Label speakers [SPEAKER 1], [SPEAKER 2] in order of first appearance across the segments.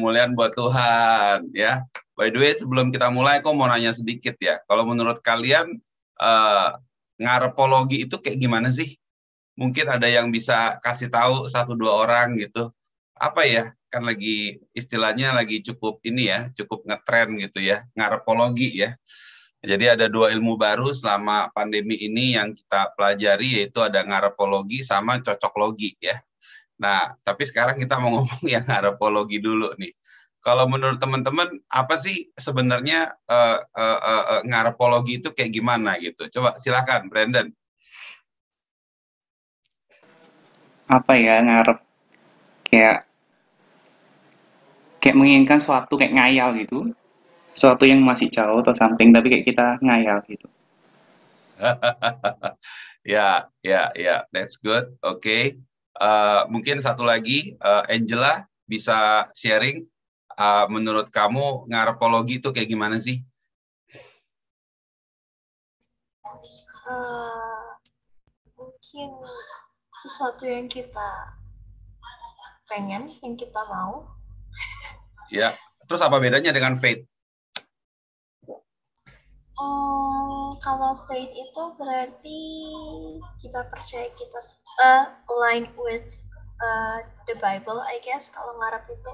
[SPEAKER 1] kemuliaan buat Tuhan ya. By the way, sebelum kita mulai, aku mau nanya sedikit ya. Kalau menurut kalian ngarepologi itu kayak gimana sih? Mungkin ada yang bisa kasih tahu 1-2 orang gitu. Apa ya? Kan lagi istilahnya lagi cukup ini ya, cukup ngetren gitu ya, ngarepologi ya. Jadi ada 2 ilmu baru selama pandemi ini yang kita pelajari, yaitu ada ngarepologi sama cocoklogi ya. Nah, tapi sekarang kita mau ngomong yang ngarepologi dulu nih. Kalau menurut teman-teman, apa sih sebenarnya ngarepologi itu kayak gimana gitu? Coba silakan, Brandon.
[SPEAKER 2] Apa ya, ngarep kayak menginginkan suatu, kayak ngayal gitu, sesuatu yang masih jauh atau something, tapi kayak kita ngayal gitu.
[SPEAKER 1] Ya, that's good. Oke. Mungkin satu lagi, Angela bisa sharing. Menurut kamu ngarepologi itu kayak gimana sih?
[SPEAKER 3] Mungkin sesuatu yang kita pengen, yang kita mau.
[SPEAKER 1] Ya, terus apa bedanya dengan faith?
[SPEAKER 3] Kalau faith itu berarti kita percaya kita align with the Bible, I guess. Kalau ngarep itu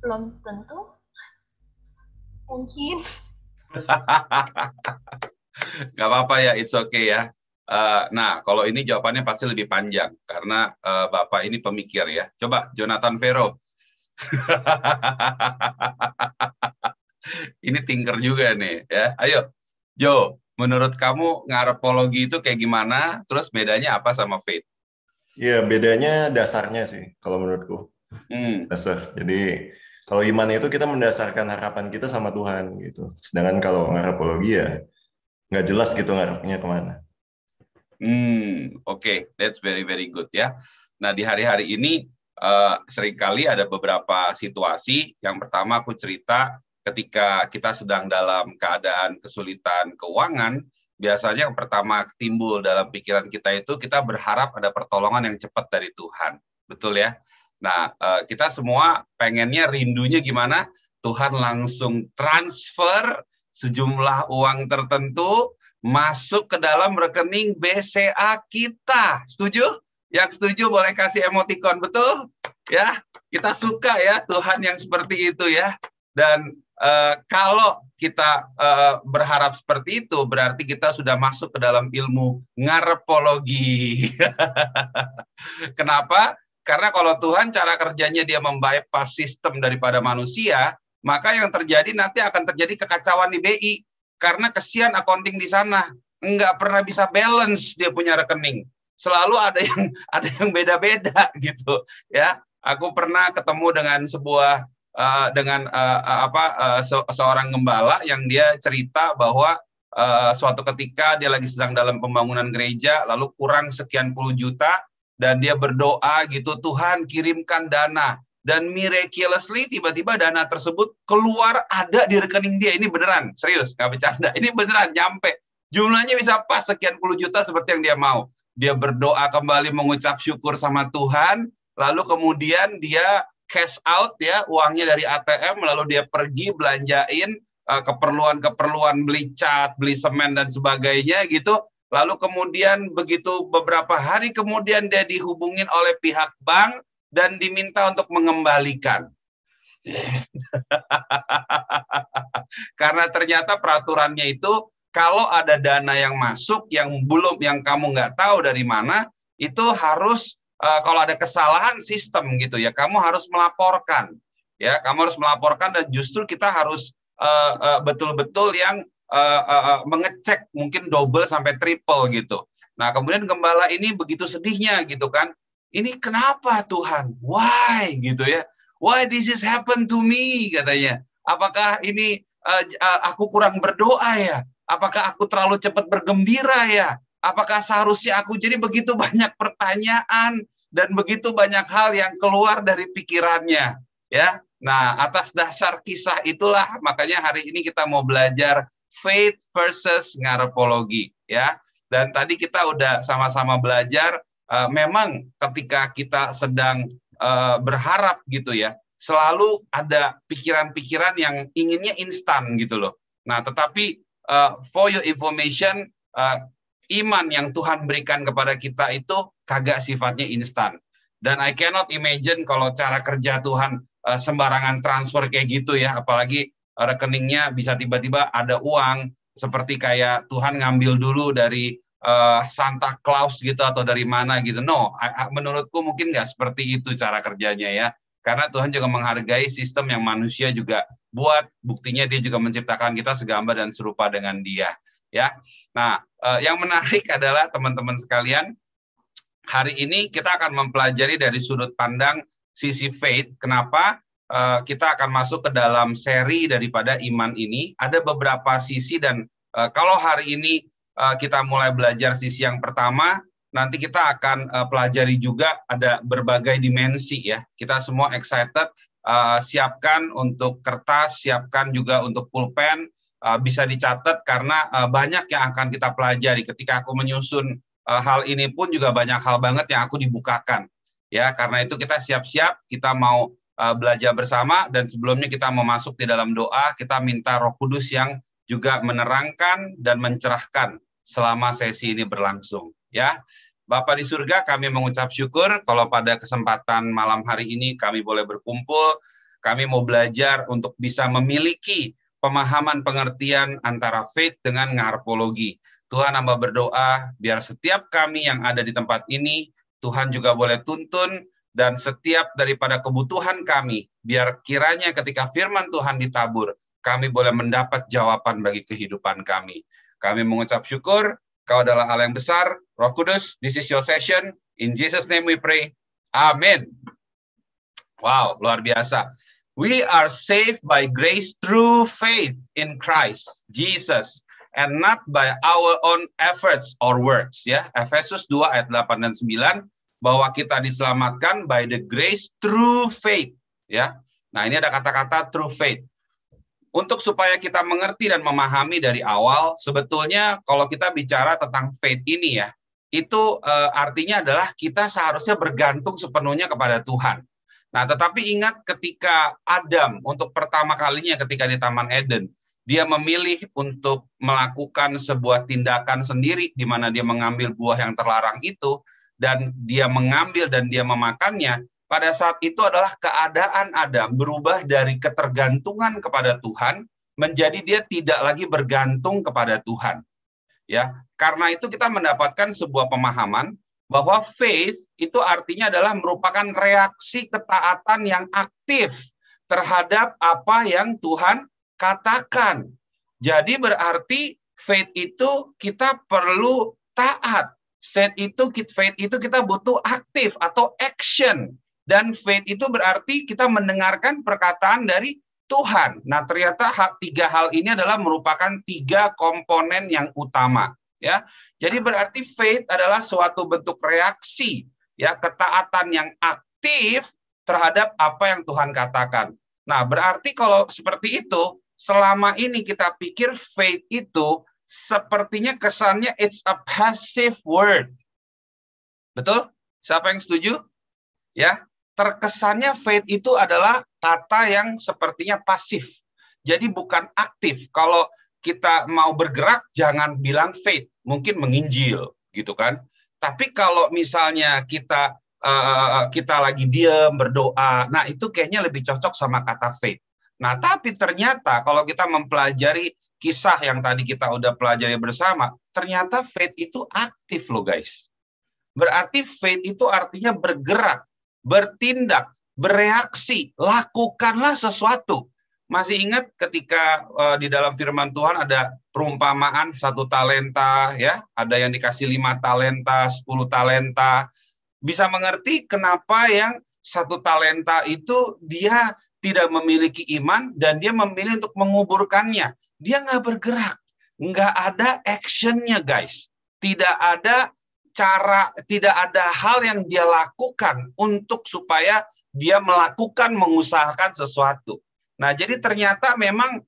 [SPEAKER 3] belum tentu. Mungkin.
[SPEAKER 1] Gak apa-apa ya, it's okay ya. Nah, kalau ini jawabannya pasti lebih panjang, karena Bapak ini pemikir ya. Coba, Jonathan Vero. Ini thinker juga nih ya. Ayo, Jo, menurut kamu ngarepologi itu kayak gimana? Terus bedanya apa sama faith?
[SPEAKER 4] Iya, bedanya dasarnya sih, kalau menurutku. Dasar. Jadi, kalau iman itu kita mendasarkan harapan kita sama Tuhan gitu. Sedangkan kalau ngarepologi ya nggak jelas gitu ngarepnya kemana.
[SPEAKER 1] Oke, that's very very good ya. Nah, di hari-hari ini seringkali ada beberapa situasi. Yang pertama aku cerita ketika kita sedang dalam keadaan kesulitan keuangan, biasanya yang pertama timbul dalam pikiran kita itu kita berharap ada pertolongan yang cepat dari Tuhan. Betul ya? Nah, kita semua pengennya, rindunya gimana? Tuhan langsung transfer sejumlah uang tertentu masuk ke dalam rekening BCA kita. Setuju? Yang setuju boleh kasih emoticon, betul? Ya, kita suka ya Tuhan yang seperti itu ya. Dan kalau kita berharap seperti itu, berarti kita sudah masuk ke dalam ilmu ngarepologi. Kenapa? Karena kalau Tuhan cara kerjanya dia membypass sistem daripada manusia, maka yang terjadi nanti akan terjadi kekacauan di BI. Karena kesian accounting di sana, nggak pernah bisa balance dia punya rekening. Selalu ada yang beda-beda gitu ya. Aku pernah ketemu dengan seorang gembala yang dia cerita bahwa suatu ketika dia lagi sedang dalam pembangunan gereja, lalu kurang sekian puluh juta, dan dia berdoa gitu, Tuhan kirimkan dana. Dan miraculously tiba-tiba dana tersebut keluar ada di rekening dia. Ini beneran, serius, nggak bercanda. Ini beneran nyampe. Jumlahnya bisa pas sekian puluh juta seperti yang dia mau. Dia berdoa kembali mengucap syukur sama Tuhan, lalu kemudian dia cash out ya uangnya dari ATM, lalu dia pergi belanjain keperluan-keperluan, beli cat, beli semen dan sebagainya gitu. Lalu kemudian begitu beberapa hari kemudian dia dihubungin oleh pihak bank dan diminta untuk mengembalikan. Karena ternyata peraturannya itu kalau ada dana yang masuk yang kamu nggak tahu dari mana, itu harus kalau ada kesalahan sistem gitu ya, kamu harus melaporkan. Ya, kamu harus melaporkan, dan justru kita harus betul-betul yang mengecek mungkin double sampai triple gitu. Nah, kemudian gembala ini begitu sedihnya gitu kan. Ini kenapa Tuhan? Why gitu ya? Why this is happen to me katanya? Apakah ini aku kurang berdoa ya? Apakah aku terlalu cepat bergembira ya? Apakah seharusnya aku? Jadi begitu banyak pertanyaan dan begitu banyak hal yang keluar dari pikirannya ya. Nah, atas dasar kisah itulah makanya hari ini kita mau belajar faith versus ngarepologi ya. Dan tadi kita udah sama-sama belajar memang ketika kita sedang berharap gitu ya, selalu ada pikiran-pikiran yang inginnya instan gitu loh. Nah, tetapi for your information, iman yang Tuhan berikan kepada kita itu kagak sifatnya instan. Dan I cannot imagine kalau cara kerja Tuhan sembarangan transfer kayak gitu ya, apalagi rekeningnya bisa tiba-tiba ada uang, seperti kayak Tuhan ngambil dulu dari Santa Claus gitu atau dari mana gitu. No, menurutku mungkin nggak seperti itu cara kerjanya ya. Karena Tuhan juga menghargai sistem yang manusia juga buat, buktinya dia juga menciptakan kita segambar dan serupa dengan dia. Ya, nah yang menarik adalah teman-teman sekalian, hari ini kita akan mempelajari dari sudut pandang sisi faith. Kenapa kita akan masuk ke dalam seri daripada iman ini? Ada beberapa sisi dan kalau hari ini kita mulai belajar sisi yang pertama, nanti kita akan pelajari juga ada berbagai dimensi ya. Kita semua excited, siapkan untuk kertas, siapkan juga untuk pulpen, bisa dicatat karena banyak yang akan kita pelajari. Ketika aku menyusun hal ini pun juga banyak hal banget yang aku dibukakan. Ya, karena itu kita siap-siap, kita mau belajar bersama, dan sebelumnya kita mau masuk di dalam doa, kita minta Roh Kudus yang juga menerangkan dan mencerahkan selama sesi ini berlangsung. Ya, Bapa di surga, kami mengucap syukur kalau pada kesempatan malam hari ini kami boleh berkumpul, kami mau belajar untuk bisa memiliki pemahaman pengertian antara faith dengan ngarpologi. Tuhan, hamba berdoa biar setiap kami yang ada di tempat ini, Tuhan juga boleh tuntun, dan setiap daripada kebutuhan kami, biar kiranya ketika firman Tuhan ditabur, kami boleh mendapat jawaban bagi kehidupan kami. Kami mengucap syukur, Kau adalah Allah yang besar, Roh Kudus, this is your session. In Jesus' name we pray. Amin. Wow, luar biasa. We are saved by grace through faith in Christ Jesus, and not by our own efforts or works. Ya, Efesus 2 ayat 8 dan 9, bahwa kita diselamatkan by the grace through faith. Ya, nah ini ada kata-kata through faith. Untuk supaya kita mengerti dan memahami dari awal, sebetulnya kalau kita bicara tentang faith ini ya, itu artinya adalah kita seharusnya bergantung sepenuhnya kepada Tuhan. Nah, tetapi ingat ketika Adam untuk pertama kalinya ketika di Taman Eden, dia memilih untuk melakukan sebuah tindakan sendiri di mana dia mengambil buah yang terlarang itu, dan dia mengambil dan dia memakannya. Pada saat itu adalah keadaan Adam berubah dari ketergantungan kepada Tuhan menjadi dia tidak lagi bergantung kepada Tuhan. Ya, karena itu kita mendapatkan sebuah pemahaman bahwa faith itu artinya adalah merupakan reaksi ketaatan yang aktif terhadap apa yang Tuhan katakan. Jadi berarti faith itu kita perlu taat. Faith itu kita butuh aktif atau action. Dan faith itu berarti kita mendengarkan perkataan dari Tuhan. Nah, ternyata tiga hal ini adalah merupakan tiga komponen yang utama. Ya, jadi berarti faith adalah suatu bentuk reaksi, ya, ketaatan yang aktif terhadap apa yang Tuhan katakan. Nah, berarti kalau seperti itu, selama ini kita pikir faith itu sepertinya kesannya it's a passive word. Betul? Siapa yang setuju? Ya. Terkesannya faith itu adalah kata yang sepertinya pasif. Jadi bukan aktif. Kalau kita mau bergerak, jangan bilang faith. Mungkin menginjil, gitu kan. Tapi kalau misalnya kita lagi diam, berdoa, nah itu kayaknya lebih cocok sama kata faith. Nah, tapi ternyata kalau kita mempelajari kisah yang tadi kita udah pelajari bersama, ternyata faith itu aktif loh guys. Berarti faith itu artinya bergerak, bertindak, bereaksi, lakukanlah sesuatu. Masih ingat ketika di dalam firman Tuhan ada perumpamaan 1 talenta, ya, ada yang dikasih 5 talenta, 10 talenta. Bisa mengerti kenapa yang 1 talenta itu dia tidak memiliki iman dan dia memilih untuk menguburkannya. Dia nggak bergerak, nggak ada actionnya guys. Tidak ada cara, tidak ada hal yang dia lakukan untuk supaya dia melakukan, mengusahakan sesuatu. Nah, jadi ternyata memang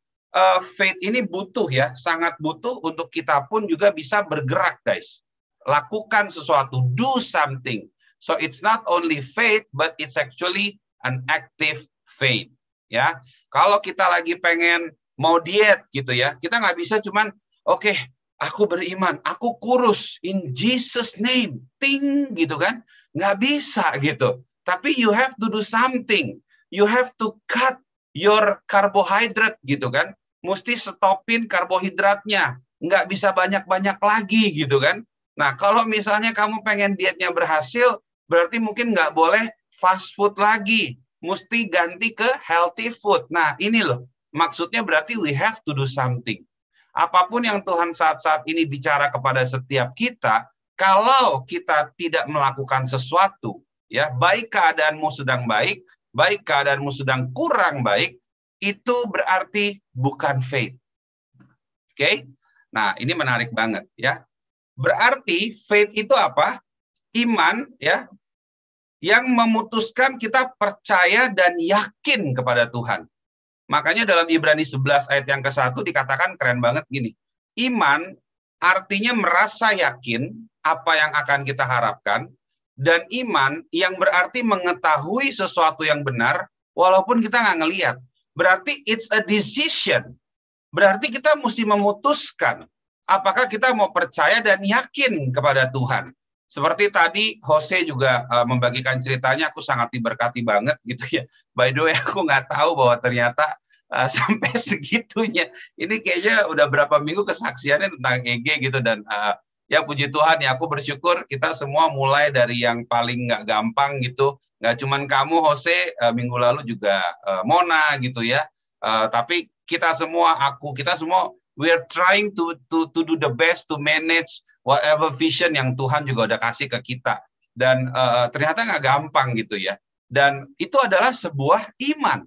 [SPEAKER 1] faith ini butuh ya, sangat butuh untuk kita pun juga bisa bergerak, guys. Lakukan sesuatu, do something. So it's not only faith, but it's actually an active faith. Ya, kalau kita lagi pengen mau diet gitu ya, kita nggak bisa cuman oke, aku beriman, aku kurus in Jesus name, ting gitu kan, nggak bisa gitu. Tapi you have to do something, you have to cut your carbohydrate gitu kan, mesti stopin karbohidratnya, nggak bisa banyak-banyak lagi gitu kan. Nah kalau misalnya kamu pengen dietnya berhasil, berarti mungkin nggak boleh fast food lagi, mesti ganti ke healthy food. Nah ini loh, maksudnya berarti we have to do something. Apapun yang Tuhan saat-saat ini bicara kepada setiap kita, kalau kita tidak melakukan sesuatu, ya baik keadaanmu sedang baik, baik keadaanmu sedang kurang baik, itu berarti bukan faith. Oke? Nah, ini menarik banget ya. Berarti faith itu apa? Iman ya, yang memutuskan kita percaya dan yakin kepada Tuhan. Makanya dalam Ibrani 11 ayat yang ke-1 dikatakan keren banget gini. Iman artinya merasa yakin apa yang akan kita harapkan, dan iman yang berarti mengetahui sesuatu yang benar walaupun kita nggak ngelihat. Berarti it's a decision. Berarti kita mesti memutuskan apakah kita mau percaya dan yakin kepada Tuhan. Seperti tadi Jose juga membagikan ceritanya, aku sangat diberkati banget gitu ya. By the way, aku nggak tahu bahwa ternyata sampai segitunya. Ini kayaknya udah berapa minggu kesaksiannya tentang EG gitu, dan ya puji Tuhan ya, aku bersyukur kita semua mulai dari yang paling nggak gampang gitu. Nggak cuman kamu Jose, minggu lalu juga Mona gitu ya. Tapi kita semua, kita semua, we're trying to do the best to manage whatever vision yang Tuhan juga udah kasih ke kita. Dan ternyata nggak gampang gitu ya. Dan itu adalah sebuah iman.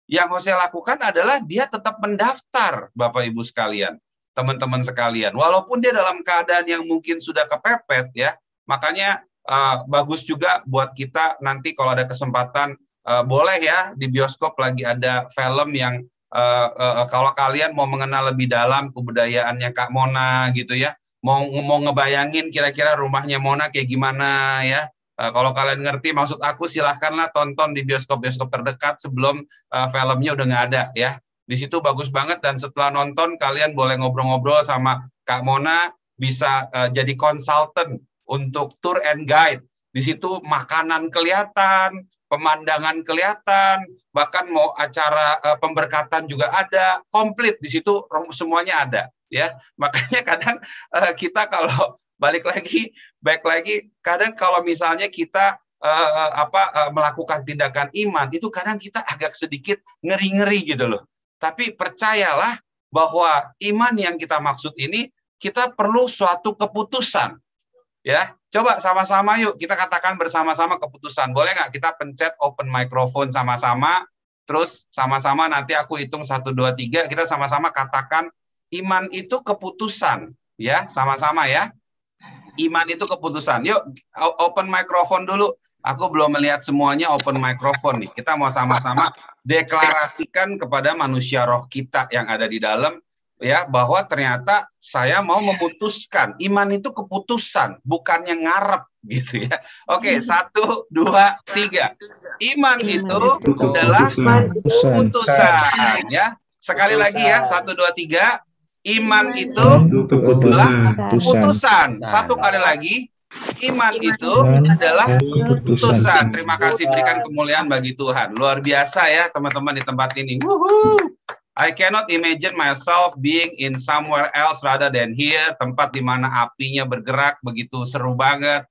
[SPEAKER 1] Yang Jose lakukan adalah dia tetap mendaftar, Bapak Ibu sekalian, teman-teman sekalian. Walaupun dia dalam keadaan yang mungkin sudah kepepet ya. Makanya bagus juga buat kita nanti kalau ada kesempatan, boleh ya di bioskop lagi ada film yang kalau kalian mau mengenal lebih dalam kebudayaannya Kak Mona gitu ya. Mau ngebayangin kira-kira rumahnya Mona kayak gimana ya. Kalau kalian ngerti maksud aku, silahkanlah tonton di bioskop-bioskop terdekat sebelum filmnya udah nggak ada ya. Di situ bagus banget, dan setelah nonton kalian boleh ngobrol-ngobrol sama Kak Mona, bisa jadi konsultan untuk tour and guide. Di situ makanan kelihatan, pemandangan kelihatan, bahkan mau acara pemberkatan juga ada, komplit di situ semuanya ada ya. Makanya kadang kita kalau back lagi, kadang kalau misalnya kita melakukan tindakan iman, itu kadang kita agak sedikit ngeri-ngeri gitu loh. Tapi percayalah bahwa iman yang kita maksud ini, kita perlu suatu keputusan. Ya, coba sama-sama yuk kita katakan bersama-sama keputusan. Boleh nggak kita pencet open microphone sama-sama, terus sama-sama nanti aku hitung 1, 2, 3, kita sama-sama katakan iman itu keputusan. Ya, sama-sama ya. Iman itu keputusan. Yuk, open microphone dulu. Aku belum melihat semuanya open microphone nih. Kita mau sama-sama deklarasikan kepada manusia roh kita yang ada di dalam, ya, bahwa ternyata saya mau memutuskan. Iman itu keputusan, bukannya ngarep gitu ya. Oke, 1, 2, 3. Iman itu adalah keputusan. Ya, sekali lagi ya, 1, 2, 3. Iman itu adalah keputusan. Satu kali lagi, iman itu adalah keputusan. Terima kasih, berikan kemuliaan bagi Tuhan. Luar biasa ya teman-teman di tempat ini. Woohoo! I cannot imagine myself being in somewhere else rather than here, tempat di mana apinya bergerak, begitu seru banget.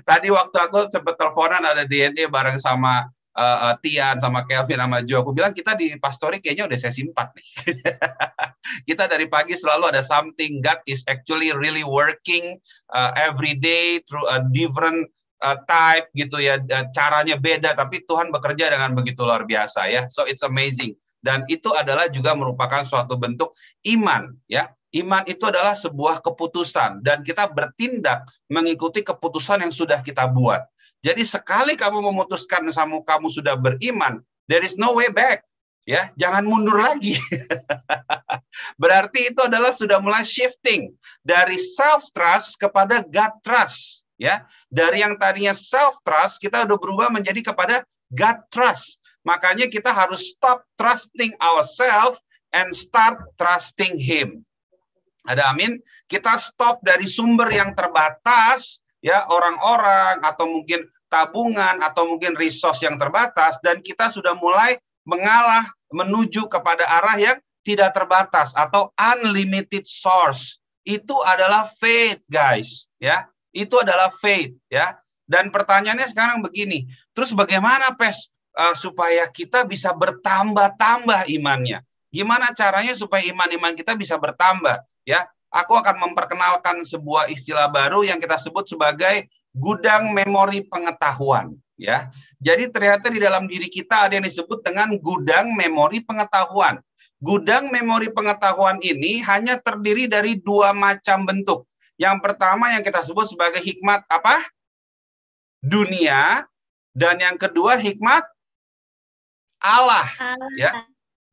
[SPEAKER 1] Tadi waktu aku sempat teleponan ada DNA bareng sama Tian, sama Kelvin, sama Jo. Aku bilang kita di Pastori kayaknya udah sesi 4 nih. Kita dari pagi selalu ada something. God is actually really working every day through a different type gitu ya. Caranya beda, tapi Tuhan bekerja dengan begitu luar biasa ya. So it's amazing. Dan itu adalah juga merupakan suatu bentuk iman ya. Iman itu adalah sebuah keputusan, dan kita bertindak mengikuti keputusan yang sudah kita buat. Jadi sekali kamu memutuskan kamu sudah beriman, there is no way back. Ya, jangan mundur lagi. Berarti itu adalah sudah mulai shifting dari self trust kepada God trust. Ya, dari yang tadinya self trust kita udah berubah menjadi kepada God trust. Makanya kita harus stop trusting ourselves and start trusting Him. Ada amin? Kita stop dari sumber yang terbatas, ya, orang-orang atau mungkin tabungan atau mungkin resource yang terbatas, dan kita sudah mulai mengalah menuju kepada arah yang tidak terbatas atau unlimited source. Itu adalah faith, guys, ya. Itu adalah faith, ya. Dan pertanyaannya sekarang begini, terus bagaimana supaya kita bisa bertambah-tambah imannya? Gimana caranya supaya iman-iman kita bisa bertambah, ya? Aku akan memperkenalkan sebuah istilah baru yang kita sebut sebagai gudang memori pengetahuan, ya. Jadi ternyata di dalam diri kita ada yang disebut dengan gudang memori pengetahuan. Gudang memori pengetahuan ini hanya terdiri dari dua macam bentuk. Yang pertama yang kita sebut sebagai hikmat apa? Dunia, dan yang kedua hikmat Allah, ya.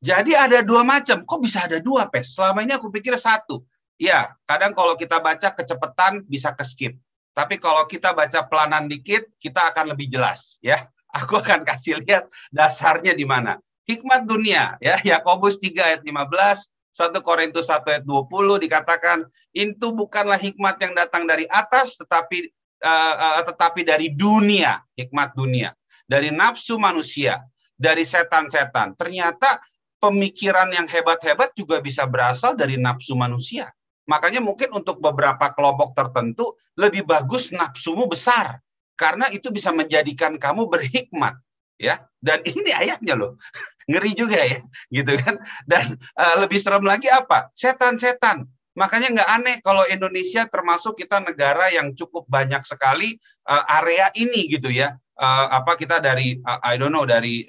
[SPEAKER 1] Jadi ada dua macam. Kok bisa ada dua, Pes? Selama ini aku pikir satu. Ya, kadang kalau kita baca kecepatan bisa ke-skip. Tapi kalau kita baca pelanan dikit, kita akan lebih jelas, ya. Aku akan kasih lihat dasarnya di mana. Hikmat dunia, ya. Yakobus 3 ayat 15, 1 Korintus 1 ayat 20 dikatakan, itu bukanlah hikmat yang datang dari atas, tetapi dari dunia, hikmat dunia, dari nafsu manusia, dari setan-setan. Ternyata pemikiran yang hebat-hebat juga bisa berasal dari nafsu manusia. Makanya mungkin untuk beberapa kelompok tertentu lebih bagus nafsumu besar, karena itu bisa menjadikan kamu berhikmat, ya. Dan ini ayatnya loh, ngeri juga ya, gitu kan. Dan lebih serem lagi apa? Setan-setan. Makanya nggak aneh kalau Indonesia termasuk kita negara yang cukup banyak sekali area ini, gitu ya. Kita dari I don't know dari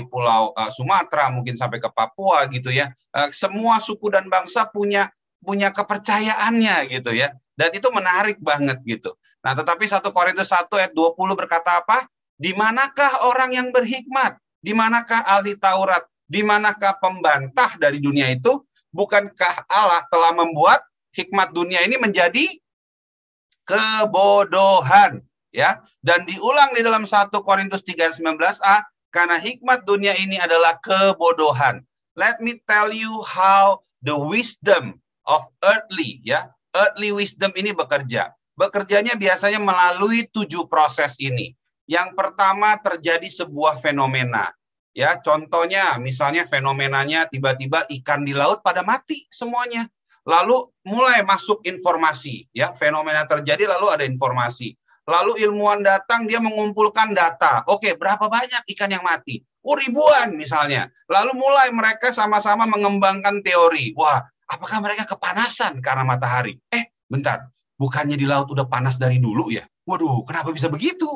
[SPEAKER 1] pulau Sumatera mungkin sampai ke Papua, gitu ya. Semua suku dan bangsa punya kepercayaannya, gitu ya. Dan itu menarik banget gitu. Nah, tetapi 1 Korintus 1 ayat 20 berkata apa? Di manakah orang yang berhikmat? Di manakah ahli Taurat? Di manakah pembantah dari dunia itu? Bukankah Allah telah membuat hikmat dunia ini menjadi kebodohan, ya? Dan diulang di dalam 1 Korintus 3 ayat 19a, karena hikmat dunia ini adalah kebodohan. Let me tell you how the wisdom of earthly, ya, earthly wisdom ini bekerja. Bekerjanya biasanya melalui 7 proses ini. Yang pertama terjadi sebuah fenomena. Ya, contohnya misalnya fenomenanya tiba-tiba ikan di laut pada mati semuanya. Lalu mulai masuk informasi, ya, fenomena terjadi lalu ada informasi. Lalu ilmuwan datang, dia mengumpulkan data. Oke, berapa banyak ikan yang mati? Ribuan misalnya. Lalu mulai mereka sama-sama mengembangkan teori. Wah, apakah mereka kepanasan karena matahari? Bentar, bukannya di laut udah panas dari dulu ya? Waduh, kenapa bisa begitu?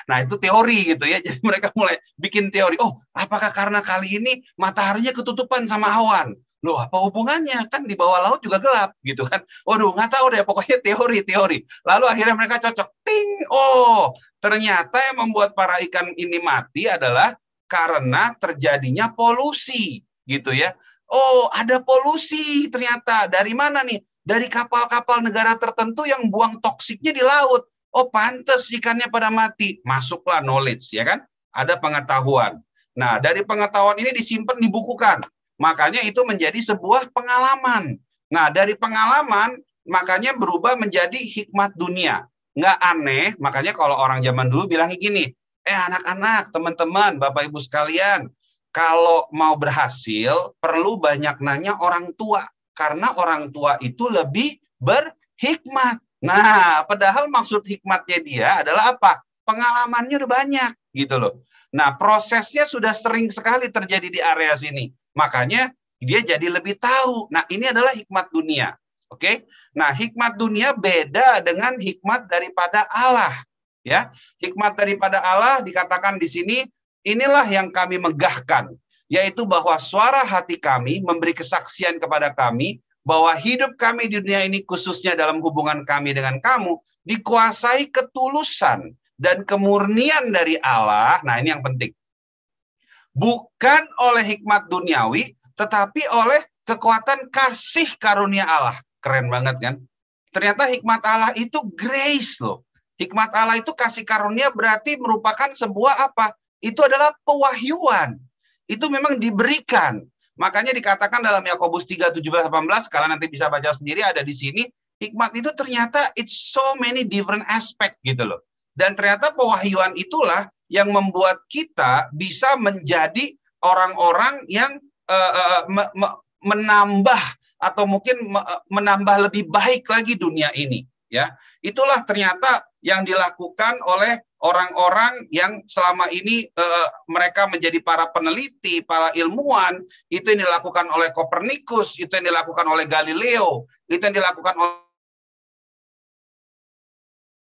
[SPEAKER 1] Nah, itu teori gitu ya. Jadi mereka mulai bikin teori. Oh, apakah karena kali ini mataharinya ketutupan sama awan? Loh, apa hubungannya? Kan di bawah laut juga gelap gitu kan. Waduh, nggak tahu deh. Pokoknya teori-teori. Lalu akhirnya mereka cocok. Ting! Oh, ternyata yang membuat para ikan ini mati adalah karena terjadinya polusi gitu ya. Oh, ada polusi ternyata. Dari mana nih? Dari kapal-kapal negara tertentu yang buang toksiknya di laut. Oh, pantes ikannya pada mati. Masuklah knowledge, ya kan? Ada pengetahuan. Nah, dari pengetahuan ini disimpan, dibukukan. Makanya itu menjadi sebuah pengalaman. Nah, dari pengalaman, makanya berubah menjadi hikmat dunia. Nggak aneh, makanya kalau orang zaman dulu bilang gini, anak-anak, teman-teman, Bapak Ibu sekalian, kalau mau berhasil, perlu banyak nanya orang tua. Karena orang tua itu lebih berhikmat. Nah, padahal maksud hikmatnya dia adalah apa? Pengalamannya udah banyak, gitu loh. Nah, prosesnya sudah sering sekali terjadi di area sini. Makanya dia jadi lebih tahu. Nah, ini adalah hikmat dunia. Oke? Nah, hikmat dunia beda dengan hikmat daripada Allah. Ya, hikmat daripada Allah dikatakan di sini, inilah yang kami megahkan, yaitu bahwa suara hati kami memberi kesaksian kepada kami bahwa hidup kami di dunia ini, khususnya dalam hubungan kami dengan kamu, dikuasai ketulusan dan kemurnian dari Allah. Nah, ini yang penting. Bukan oleh hikmat duniawi, tetapi oleh kekuatan kasih karunia Allah. Keren banget kan? Ternyata hikmat Allah itu grace loh. Hikmat Allah itu kasih karunia, berarti merupakan sebuah apa? itu adalah pewahyuan. Itu memang diberikan. Makanya dikatakan dalam Yakobus 3:17-18, kalian nanti bisa baca sendiri, ada di sini, hikmat itu ternyata it's so many different aspect gitu loh. Dan ternyata pewahyuan itulah yang membuat kita bisa menjadi orang-orang yang menambah atau mungkin menambah lebih baik lagi dunia ini, ya. Itulah ternyata yang dilakukan oleh orang-orang yang selama ini mereka menjadi para peneliti, para ilmuwan. Itu yang dilakukan oleh Kopernikus, itu yang dilakukan oleh Galileo, itu yang dilakukan oleh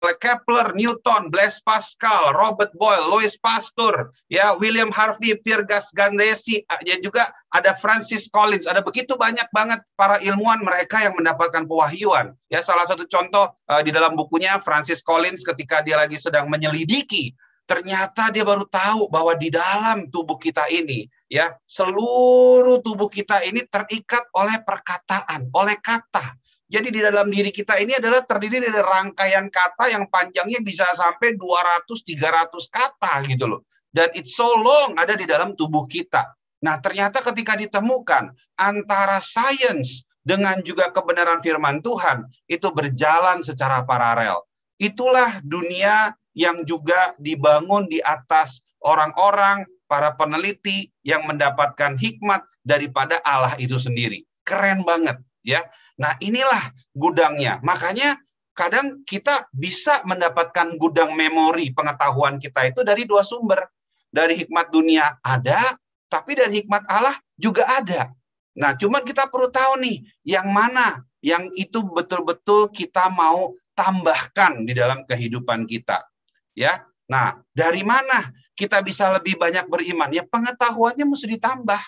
[SPEAKER 1] Kepler, Newton, Blaise Pascal, Robert Boyle, Louis Pasteur, ya, William Harvey, Pierre Gassendi, ya, juga ada Francis Collins, ada begitu banyak banget para ilmuwan mereka yang mendapatkan pewahyuan. Ya, salah satu contoh di dalam bukunya Francis Collins ketika dia lagi sedang menyelidiki, ternyata dia baru tahu bahwa di dalam tubuh kita ini, ya, seluruh tubuh kita ini terikat oleh perkataan, oleh kata. Jadi di dalam diri kita ini adalah terdiri dari rangkaian kata yang panjangnya bisa sampai 200-300 kata gitu loh. Dan it's so long ada di dalam tubuh kita. Nah, ternyata ketika ditemukan antara sains dengan juga kebenaran firman Tuhan itu berjalan secara paralel. Itulah dunia yang juga dibangun di atas orang-orang, para peneliti yang mendapatkan hikmat daripada Allah itu sendiri. Keren banget, ya. Nah, inilah gudangnya. Makanya kadang kita bisa mendapatkan gudang memori pengetahuan kita itu dari dua sumber. Dari hikmat dunia ada, tapi dari hikmat Allah juga ada. Nah, cuma kita perlu tahu nih, yang mana yang itu betul-betul kita mau tambahkan di dalam kehidupan kita. Ya. Nah, dari mana kita bisa lebih banyak beriman? Ya, pengetahuannya mesti ditambah.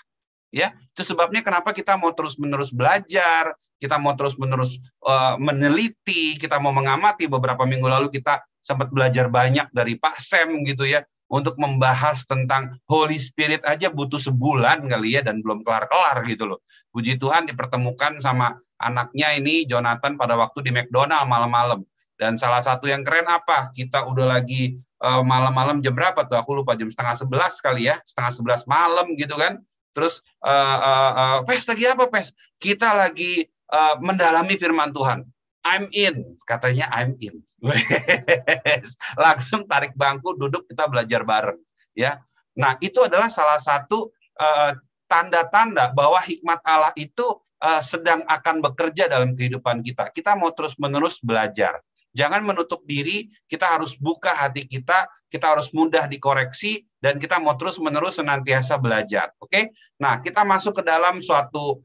[SPEAKER 1] Ya, itu sebabnya kenapa kita mau terus-menerus belajar, kita mau terus-menerus meneliti, kita mau mengamati. Beberapa minggu lalu kita sempat belajar banyak dari Pak Sam gitu ya, untuk membahas tentang Holy Spirit aja butuh sebulan kali ya, dan belum kelar-kelar gitu loh. Puji Tuhan dipertemukan sama anaknya ini, Jonathan, pada waktu di McDonald malam-malam. Dan salah satu yang keren apa? Kita udah lagi malam-malam jam berapa tuh? Aku lupa, jam 10:30 kali ya, 10:30 malam gitu kan. Terus, Pes lagi apa, Pes? Kita lagi mendalami firman Tuhan. I'm in, katanya I'm in. Langsung tarik bangku, duduk, kita belajar bareng. Ya, nah itu adalah salah satu tanda-tanda bahwa hikmat Allah itu sedang akan bekerja dalam kehidupan kita. Kita mau terus-menerus belajar. Jangan menutup diri, kita harus buka hati kita harus mudah dikoreksi, dan kita mau terus-menerus senantiasa belajar. Oke? Nah, kita masuk ke dalam suatu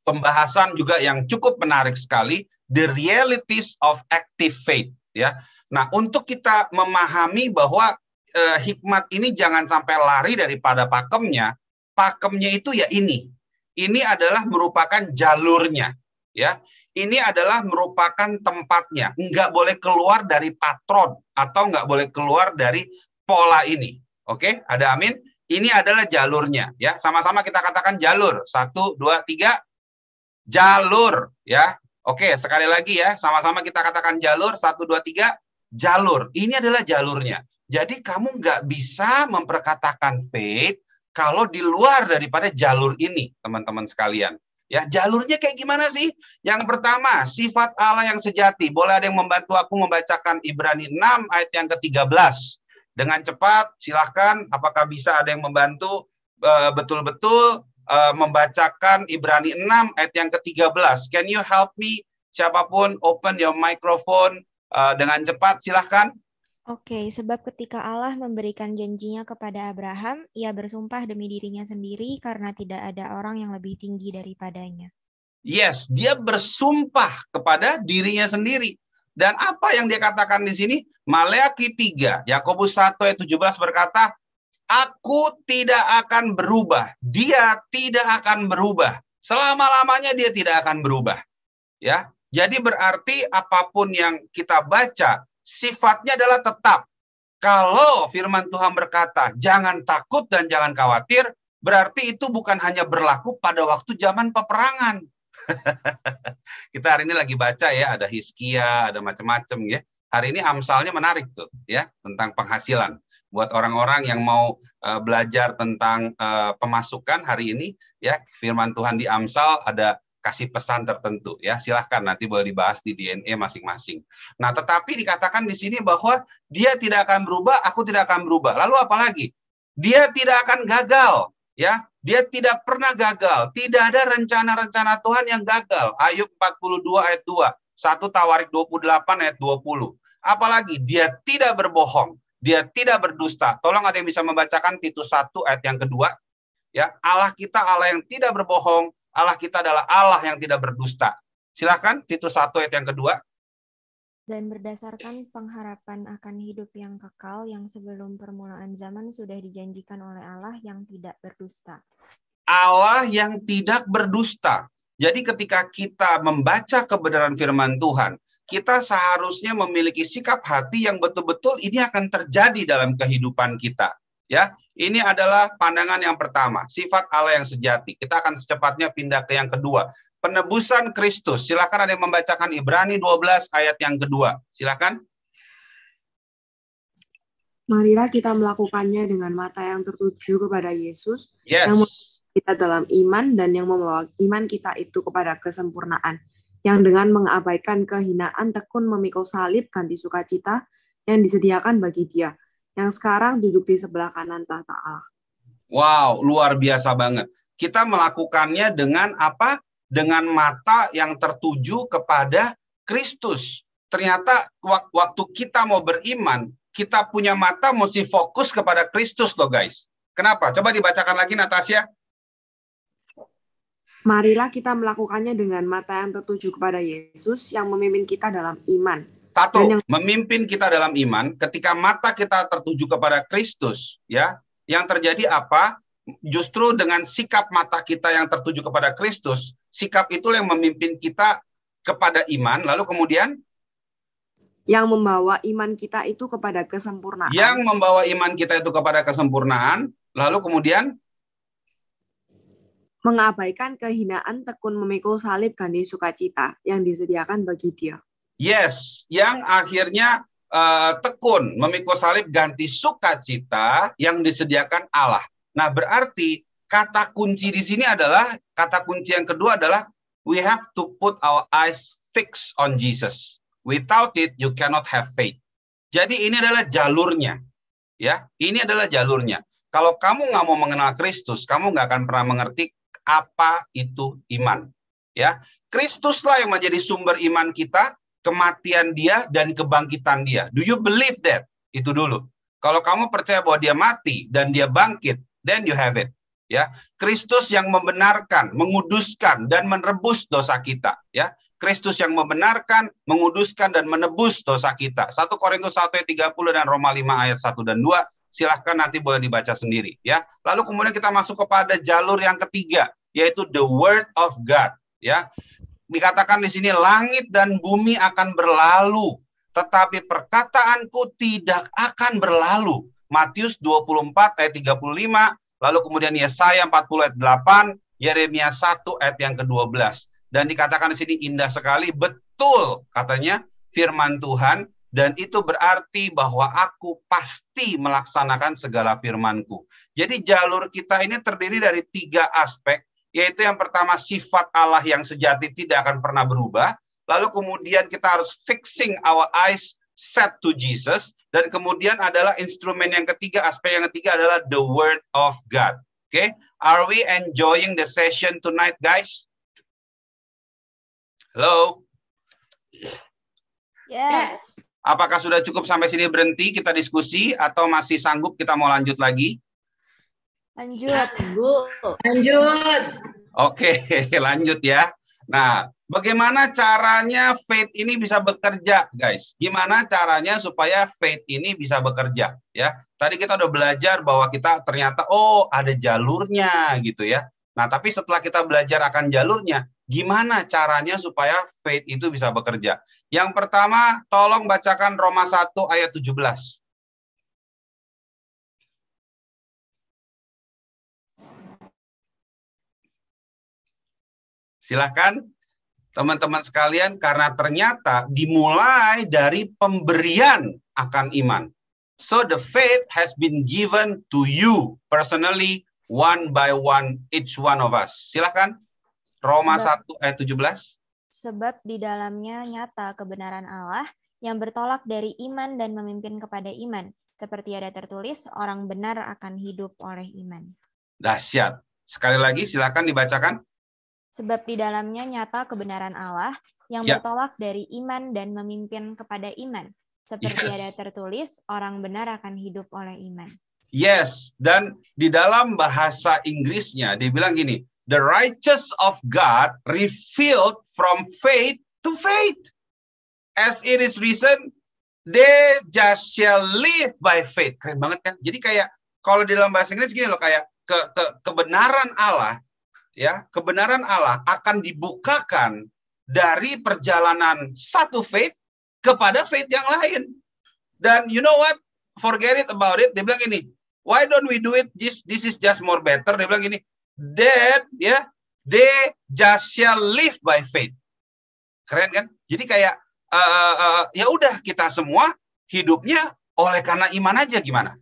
[SPEAKER 1] pembahasan juga yang cukup menarik sekali, the realities of active faith. Ya. Nah, untuk kita memahami bahwa hikmat ini jangan sampai lari daripada pakemnya. Pakemnya itu ya ini. Ini adalah merupakan jalurnya. Ya. Ini adalah merupakan tempatnya. Nggak boleh keluar dari patron atau nggak boleh keluar dari pola ini. Oke, ada amin? Ini adalah jalurnya. Ya, sama-sama kita katakan jalur. 1, 2, 3. Jalur. Ya, oke, sekali lagi ya. Sama-sama kita katakan jalur. 1, 2, 3. Jalur. Ini adalah jalurnya. Jadi kamu nggak bisa memperkatakan faith kalau di luar daripada jalur ini, teman-teman sekalian. Ya, jalurnya kayak gimana sih? Yang pertama, sifat Allah yang sejati. Boleh ada yang membantu aku membacakan Ibrani 6 ayat yang ke-13. Dengan cepat, silahkan. Apakah bisa ada yang membantu betul-betul membacakan Ibrani 6 ayat yang ke-13? Can you help me? Siapapun, open your microphone dengan cepat, silahkan.
[SPEAKER 5] Oke, sebab ketika Allah memberikan janjinya kepada Abraham, ia bersumpah demi dirinya sendiri karena tidak ada orang yang lebih tinggi daripadanya.
[SPEAKER 1] Yes, dia bersumpah kepada dirinya sendiri. Dan apa yang dia katakan di sini? Maleakhi 3, Yakobus 1 ayat 17 berkata, aku tidak akan berubah. Dia tidak akan berubah. Selama-lamanya dia tidak akan berubah. Ya, jadi berarti apapun yang kita baca, sifatnya adalah tetap. Kalau firman Tuhan berkata, jangan takut dan jangan khawatir, berarti itu bukan hanya berlaku pada waktu zaman peperangan. Kita hari ini lagi baca ya, ada Hizkia, ada macam-macam ya. Hari ini Amsalnya menarik tuh ya, tentang penghasilan. Buat orang-orang yang mau belajar tentang pemasukan hari ini, ya, firman Tuhan di Amsal ada kasih pesan tertentu, ya. Silahkan nanti boleh dibahas di DNA masing-masing. Nah, tetapi dikatakan di sini bahwa dia tidak akan berubah, aku tidak akan berubah. Lalu apalagi? Dia tidak akan gagal, ya. Dia tidak pernah gagal. Tidak ada rencana-rencana Tuhan yang gagal. Ayub 42 ayat 2, 1 Tawarik 28 ayat 20. Apalagi dia tidak berbohong, dia tidak berdusta. Tolong ada yang bisa membacakan Titus 1 ayat yang kedua, ya. Allah kita Allah yang tidak berbohong, Allah kita adalah Allah yang tidak berdusta. Silakan Titus 1 ayat yang kedua.
[SPEAKER 5] Dan berdasarkan pengharapan akan hidup yang kekal yang sebelum permulaan zaman sudah dijanjikan oleh Allah yang tidak berdusta.
[SPEAKER 1] Allah yang tidak berdusta. Jadi ketika kita membaca kebenaran firman Tuhan, kita seharusnya memiliki sikap hati yang betul-betul ini akan terjadi dalam kehidupan kita. Ya, ini adalah pandangan yang pertama, sifat Allah yang sejati. Kita akan secepatnya pindah ke yang kedua, penebusan Kristus. Silakan ada yang membacakan Ibrani 12 ayat yang kedua. Silakan.
[SPEAKER 6] Marilah kita melakukannya dengan mata yang tertuju kepada Yesus,
[SPEAKER 1] Yes.
[SPEAKER 6] yang membawa kita dalam iman dan yang membawa iman kita itu kepada kesempurnaan, yang dengan mengabaikan kehinaan tekun memikul salib ganti sukacita yang disediakan bagi Dia, yang sekarang duduk di sebelah kanan tahta Allah.
[SPEAKER 1] Wow, luar biasa banget. Kita melakukannya dengan apa? Dengan mata yang tertuju kepada Kristus. Ternyata waktu kita mau beriman, kita punya mata mesti fokus kepada Kristus loh guys. Kenapa? Coba dibacakan lagi Natasha.
[SPEAKER 6] Marilah kita melakukannya dengan mata yang tertuju kepada Yesus yang memimpin kita dalam iman.
[SPEAKER 1] Satu, memimpin kita dalam iman. Ketika mata kita tertuju kepada Kristus, ya, yang terjadi apa? Justru dengan sikap mata kita yang tertuju kepada Kristus, sikap itulah yang memimpin kita kepada iman. Lalu kemudian
[SPEAKER 6] yang membawa iman kita itu kepada kesempurnaan.
[SPEAKER 1] Yang membawa iman kita itu kepada kesempurnaan. Lalu kemudian
[SPEAKER 6] mengabaikan kehinaan tekun memikul salib ganti sukacita yang disediakan bagi Dia.
[SPEAKER 1] Yes, yang akhirnya tekun memikul salib ganti sukacita yang disediakan Allah. Nah, berarti kata kunci di sini adalah, kata kunci yang kedua adalah we have to put our eyes fixed on Jesus. Without it, you cannot have faith. Jadi ini adalah jalurnya, ya. Ini adalah jalurnya. Kalau kamu nggak mau mengenal Kristus, kamu nggak akan pernah mengerti apa itu iman, ya. Kristuslah yang menjadi sumber iman kita, kematian Dia dan kebangkitan Dia. Do you believe that? Itu dulu. Kalau kamu percaya bahwa Dia mati dan Dia bangkit, then you have it. Ya, Kristus yang membenarkan, menguduskan dan menebus dosa kita. Ya, Kristus yang membenarkan, menguduskan dan menebus dosa kita. 1 Korintus 1 ayat 30 dan Roma 5 ayat 1 dan 2. Silahkan nanti boleh dibaca sendiri. Ya, lalu kemudian kita masuk kepada jalur yang ketiga, yaitu the Word of God. Ya. Dikatakan di sini langit dan bumi akan berlalu, tetapi perkataanku tidak akan berlalu. Matius 24 ayat 35, lalu kemudian Yesaya 40 ayat 8, Yeremia 1 ayat yang ke-12. Dan dikatakan di sini indah sekali, betul katanya firman Tuhan, dan itu berarti bahwa aku pasti melaksanakan segala firman-Ku. Jadi jalur kita ini terdiri dari 3 aspek, yaitu yang pertama sifat Allah yang sejati tidak akan pernah berubah. Lalu kemudian kita harus fixing our eyes set to Jesus. Dan kemudian adalah instrumen yang ketiga, aspek yang ketiga adalah the Word of God. Okay? Are we enjoying the session tonight, guys? Hello?
[SPEAKER 3] Yes.
[SPEAKER 1] Apakah sudah cukup sampai sini berhenti kita diskusi atau masih sanggup kita mau lanjut lagi?
[SPEAKER 3] Lanjut.
[SPEAKER 7] Lanjut.
[SPEAKER 1] Oke, lanjut ya. Nah, bagaimana caranya faith ini bisa bekerja, guys? Gimana caranya supaya faith ini bisa bekerja, ya? Tadi kita udah belajar bahwa kita ternyata, oh, ada jalurnya, gitu ya. Nah, tapi setelah kita belajar akan jalurnya, gimana caranya supaya faith itu bisa bekerja? Yang pertama, tolong bacakan Roma 1 ayat 17. Silahkan teman-teman sekalian, karena ternyata dimulai dari pemberian akan iman. So the faith has been given to you personally, one by one, each one of us. Silakan. Roma 1 ayat 17.
[SPEAKER 5] Sebab di dalamnya nyata kebenaran Allah yang bertolak dari iman dan memimpin kepada iman. Seperti ada tertulis, orang benar akan hidup oleh iman.
[SPEAKER 1] Dahsyat. Sekali lagi silakan dibacakan.
[SPEAKER 5] Sebab di dalamnya nyata kebenaran Allah yang bertolak dari iman dan memimpin kepada iman. Seperti ada tertulis, orang benar akan hidup oleh iman.
[SPEAKER 1] Yes, dan di dalam bahasa Inggrisnya dia bilang gini, the righteous of God revealed from faith to faith. As it is written, they just shall live by faith. Keren banget kan? Jadi kayak kalau di dalam bahasa Inggris gini loh, kayak kebenaran Allah, ya, kebenaran Allah akan dibukakan dari perjalanan satu faith kepada faith yang lain. Dan you know what? Forget it about it. Dia bilang ini, why don't we do it? This is just more better. Dia bilang ini, that ya, they just shall live by faith. Keren kan? Jadi kayak ya udah kita semua hidupnya oleh karena iman aja, gimana?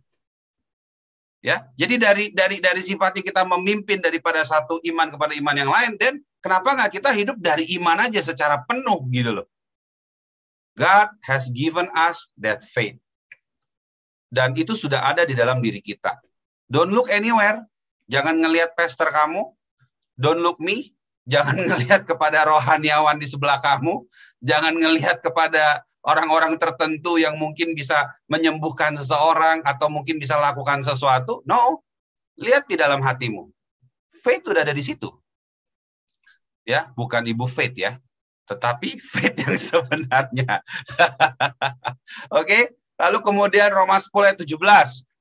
[SPEAKER 1] Ya, jadi dari sifatnya kita memimpin daripada satu iman kepada iman yang lain, dan kenapa nggak kita hidup dari iman aja secara penuh gitu loh? God has given us that faith. Dan itu sudah ada di dalam diri kita. Don't look anywhere. Jangan ngelihat pastor kamu. Don't look me. Jangan ngelihat kepada rohaniawan di sebelah kamu. Jangan ngelihat kepada orang-orang tertentu yang mungkin bisa menyembuhkan seseorang atau mungkin bisa lakukan sesuatu. No. Lihat di dalam hatimu. Faith sudah ada di situ. Ya, bukan ibu faith ya. Tetapi faith yang sebenarnya. Oke, lalu kemudian Roma 10 ayat 17.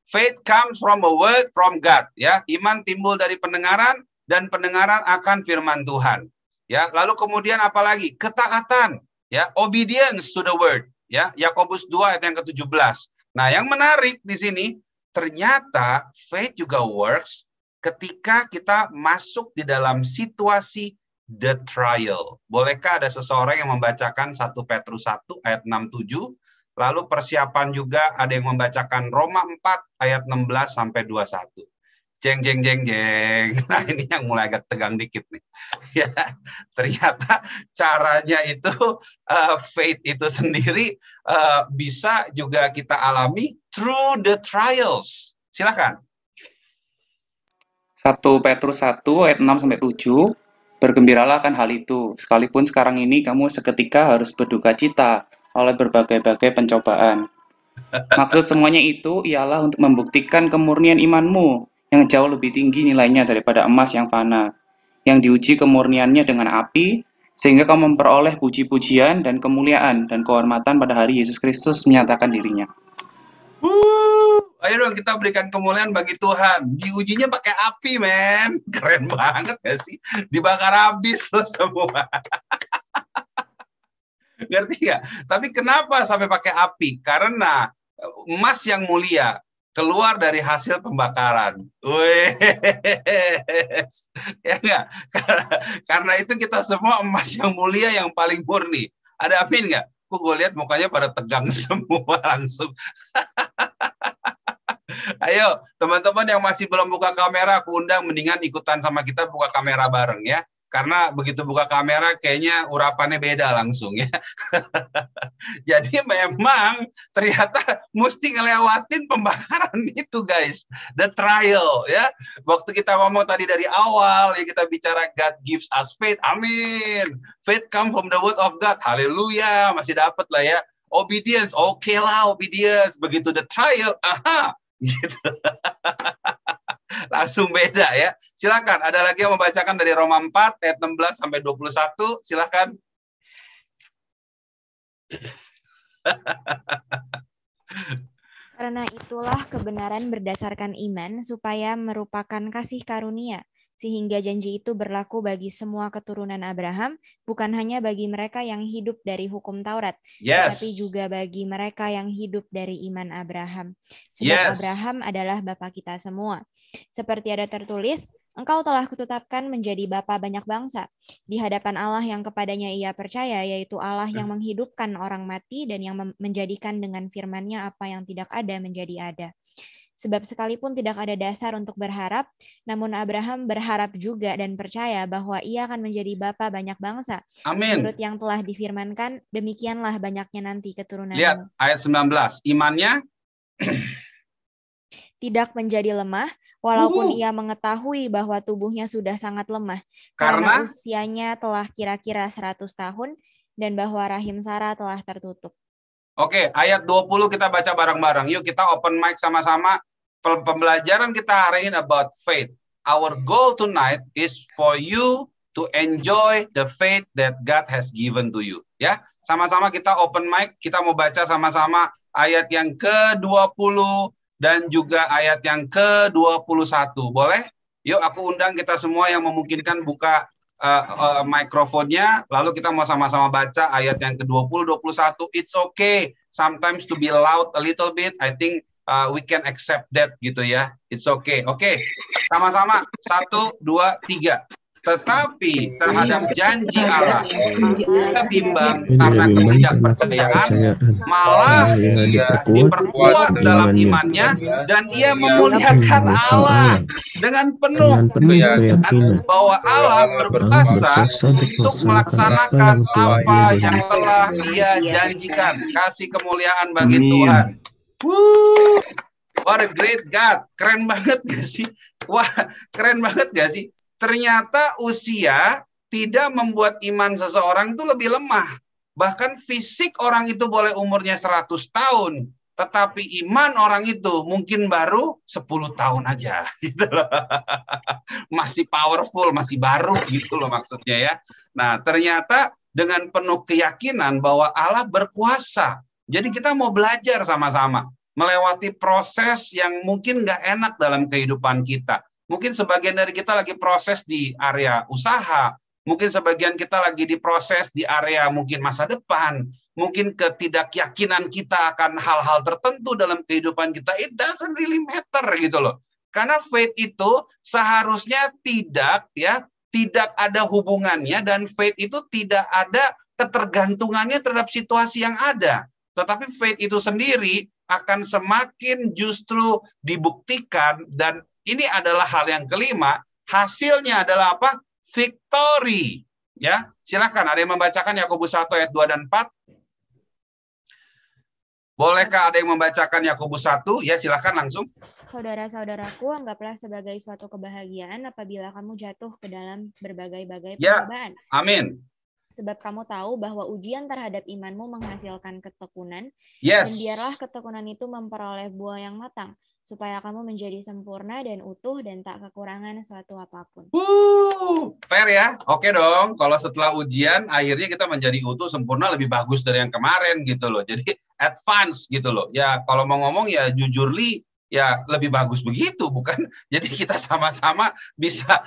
[SPEAKER 1] Faith comes from a word from God. Ya, iman timbul dari pendengaran dan pendengaran akan firman Tuhan. Ya, lalu kemudian apa lagi? Ketaatan. Ya, obedience to the word. Ya, Yakobus 2 ayat yang ke-17. Nah, yang menarik di sini ternyata faith juga works ketika kita masuk di dalam situasi the trial. Bolehkah ada seseorang yang membacakan 1 Petrus 1 ayat 6-7, lalu persiapan juga ada yang membacakan Roma 4 ayat 16 sampai 21. Jeng jeng jeng jeng. Nah, ini yang mulai agak tegang dikit nih. Ya, ternyata caranya itu faith itu sendiri bisa juga kita alami through the trials. Silakan.
[SPEAKER 2] 1 Petrus 1 ayat 6 sampai 7. Bergembiralah akan hal itu, sekalipun sekarang ini kamu seketika harus berduka cita oleh berbagai-bagai pencobaan. Maksud semuanya itu ialah untuk membuktikan kemurnian imanmu yang jauh lebih tinggi nilainya daripada emas yang fana, yang diuji kemurniannya dengan api, sehingga kamu memperoleh puji-pujian dan kemuliaan dan kehormatan pada hari Yesus Kristus menyatakan dirinya.
[SPEAKER 1] Ayo dong kita berikan kemuliaan bagi Tuhan. Diujinya pakai api, men. Keren banget ya sih. Dibakar habis loh semua. Ngerti nggak? Tapi kenapa sampai pakai api? Karena emas yang mulia keluar dari hasil pembakaran. Ya enggak? Karena itu kita semua emas yang mulia yang paling murni. Ada amin nggak? Gue lihat mukanya pada tegang semua langsung. Ayo, teman-teman yang masih belum buka kamera, aku undang mendingan ikutan sama kita buka kamera bareng ya. Karena begitu buka kamera kayaknya urapannya beda langsung ya. Jadi memang ternyata mesti ngelewatin pembakaran itu guys. The trial ya. Waktu kita ngomong tadi dari awal ya, kita bicara God gives us faith. Amin. Faith come from the word of God. Haleluya. Masih dapat lah ya. Obedience. Oke lah obedience. Begitu the trial. Aha. Gitu. Langsung beda ya. Silakan, ada lagi yang membacakan dari Roma 4 ayat 16 sampai 21. Silakan.
[SPEAKER 5] Karena itulah kebenaran berdasarkan iman supaya merupakan kasih karunia, sehingga janji itu berlaku bagi semua keturunan Abraham, bukan hanya bagi mereka yang hidup dari hukum Taurat, tetapi juga bagi mereka yang hidup dari iman Abraham. Sebab Abraham adalah bapa kita semua. Seperti ada tertulis, Engkau telah kutetapkan menjadi bapa banyak bangsa di hadapan Allah yang kepadanya ia percaya, yaitu Allah yang menghidupkan orang mati dan yang menjadikan dengan firman-Nya apa yang tidak ada menjadi ada. Sebab sekalipun tidak ada dasar untuk berharap, namun Abraham berharap juga dan percaya bahwa ia akan menjadi bapa banyak bangsa.
[SPEAKER 1] Amin.
[SPEAKER 5] Menurut yang telah difirmankan, demikianlah banyaknya nanti keturunanmu.
[SPEAKER 1] Lihat ayat 19. Imannya
[SPEAKER 5] tidak menjadi lemah, walaupun ia mengetahui bahwa tubuhnya sudah sangat lemah, karena usianya telah kira-kira 100 tahun, dan bahwa rahim Sarah telah tertutup.
[SPEAKER 1] Oke, ayat 20 kita baca bareng-bareng. Yuk kita open mic sama-sama. Pembelajaran kita hari ini about faith. Our goal tonight is for you to enjoy the faith that God has given to you. Ya, sama-sama kita open mic, kita mau baca sama-sama ayat yang ke-20 dan juga ayat yang ke-21. Boleh? Yuk aku undang kita semua yang memungkinkan buka mikrofonnya, lalu kita mau sama-sama baca ayat yang ke-20, 21. It's okay sometimes to be loud a little bit. I think we can accept that gitu ya. It's okay. Oke, sama-sama. 1, 2, 3. Tetapi terhadap janji Allah tidak bimbang karena ketidakpercayaan, malah ia diperkuat dalam imannya dan ia memuliakan Allah dengan penuh keyakinan bahwa Allah berkuasa untuk melaksanakan apa yang telah Dia janjikan. Kasih kemuliaan bagi Tuhan. What a great God. Keren banget gak sih? Wah, keren banget gak sih? Ternyata usia tidak membuat iman seseorang itu lebih lemah. Bahkan fisik orang itu boleh umurnya 100 tahun. Tetapi iman orang itu mungkin baru 10 tahun aja. Gitu loh. Masih powerful, masih baru gitu loh maksudnya ya. Nah ternyata dengan penuh keyakinan bahwa Allah berkuasa. Jadi kita mau belajar sama-sama. Melewati proses yang mungkin nggak enak dalam kehidupan kita. Mungkin sebagian dari kita lagi proses di area usaha, mungkin sebagian kita lagi diproses di area mungkin masa depan, mungkin ketidakyakinan kita akan hal-hal tertentu dalam kehidupan kita. It doesn't really matter gitu loh. Karena faith itu seharusnya tidak ada hubungannya dan faith itu tidak ada ketergantungannya terhadap situasi yang ada. Tetapi faith itu sendiri akan semakin justru dibuktikan dan ini adalah hal yang kelima, hasilnya adalah apa? Victory. Ya, silakan ada yang membacakan Yakobus 1 ayat 2 dan 4. Bolehkah ada yang membacakan Yakobus 1? Ya, silakan langsung.
[SPEAKER 5] Saudara-saudaraku, anggaplah sebagai suatu kebahagiaan apabila kamu jatuh ke dalam berbagai-bagai pencobaan.
[SPEAKER 1] Amin.
[SPEAKER 5] Sebab kamu tahu bahwa ujian terhadap imanmu menghasilkan ketekunan,
[SPEAKER 1] dan
[SPEAKER 5] biarlah ketekunan itu memperoleh buah yang matang, supaya kamu menjadi sempurna dan utuh dan tak kekurangan suatu apapun.
[SPEAKER 1] Fair ya? Oke dong. Kalau setelah ujian, akhirnya kita menjadi utuh, sempurna, lebih bagus dari yang kemarin gitu loh. Jadi advance gitu loh. Ya kalau mau ngomong ya jujurly, ya lebih bagus begitu, bukan? Jadi kita sama-sama bisa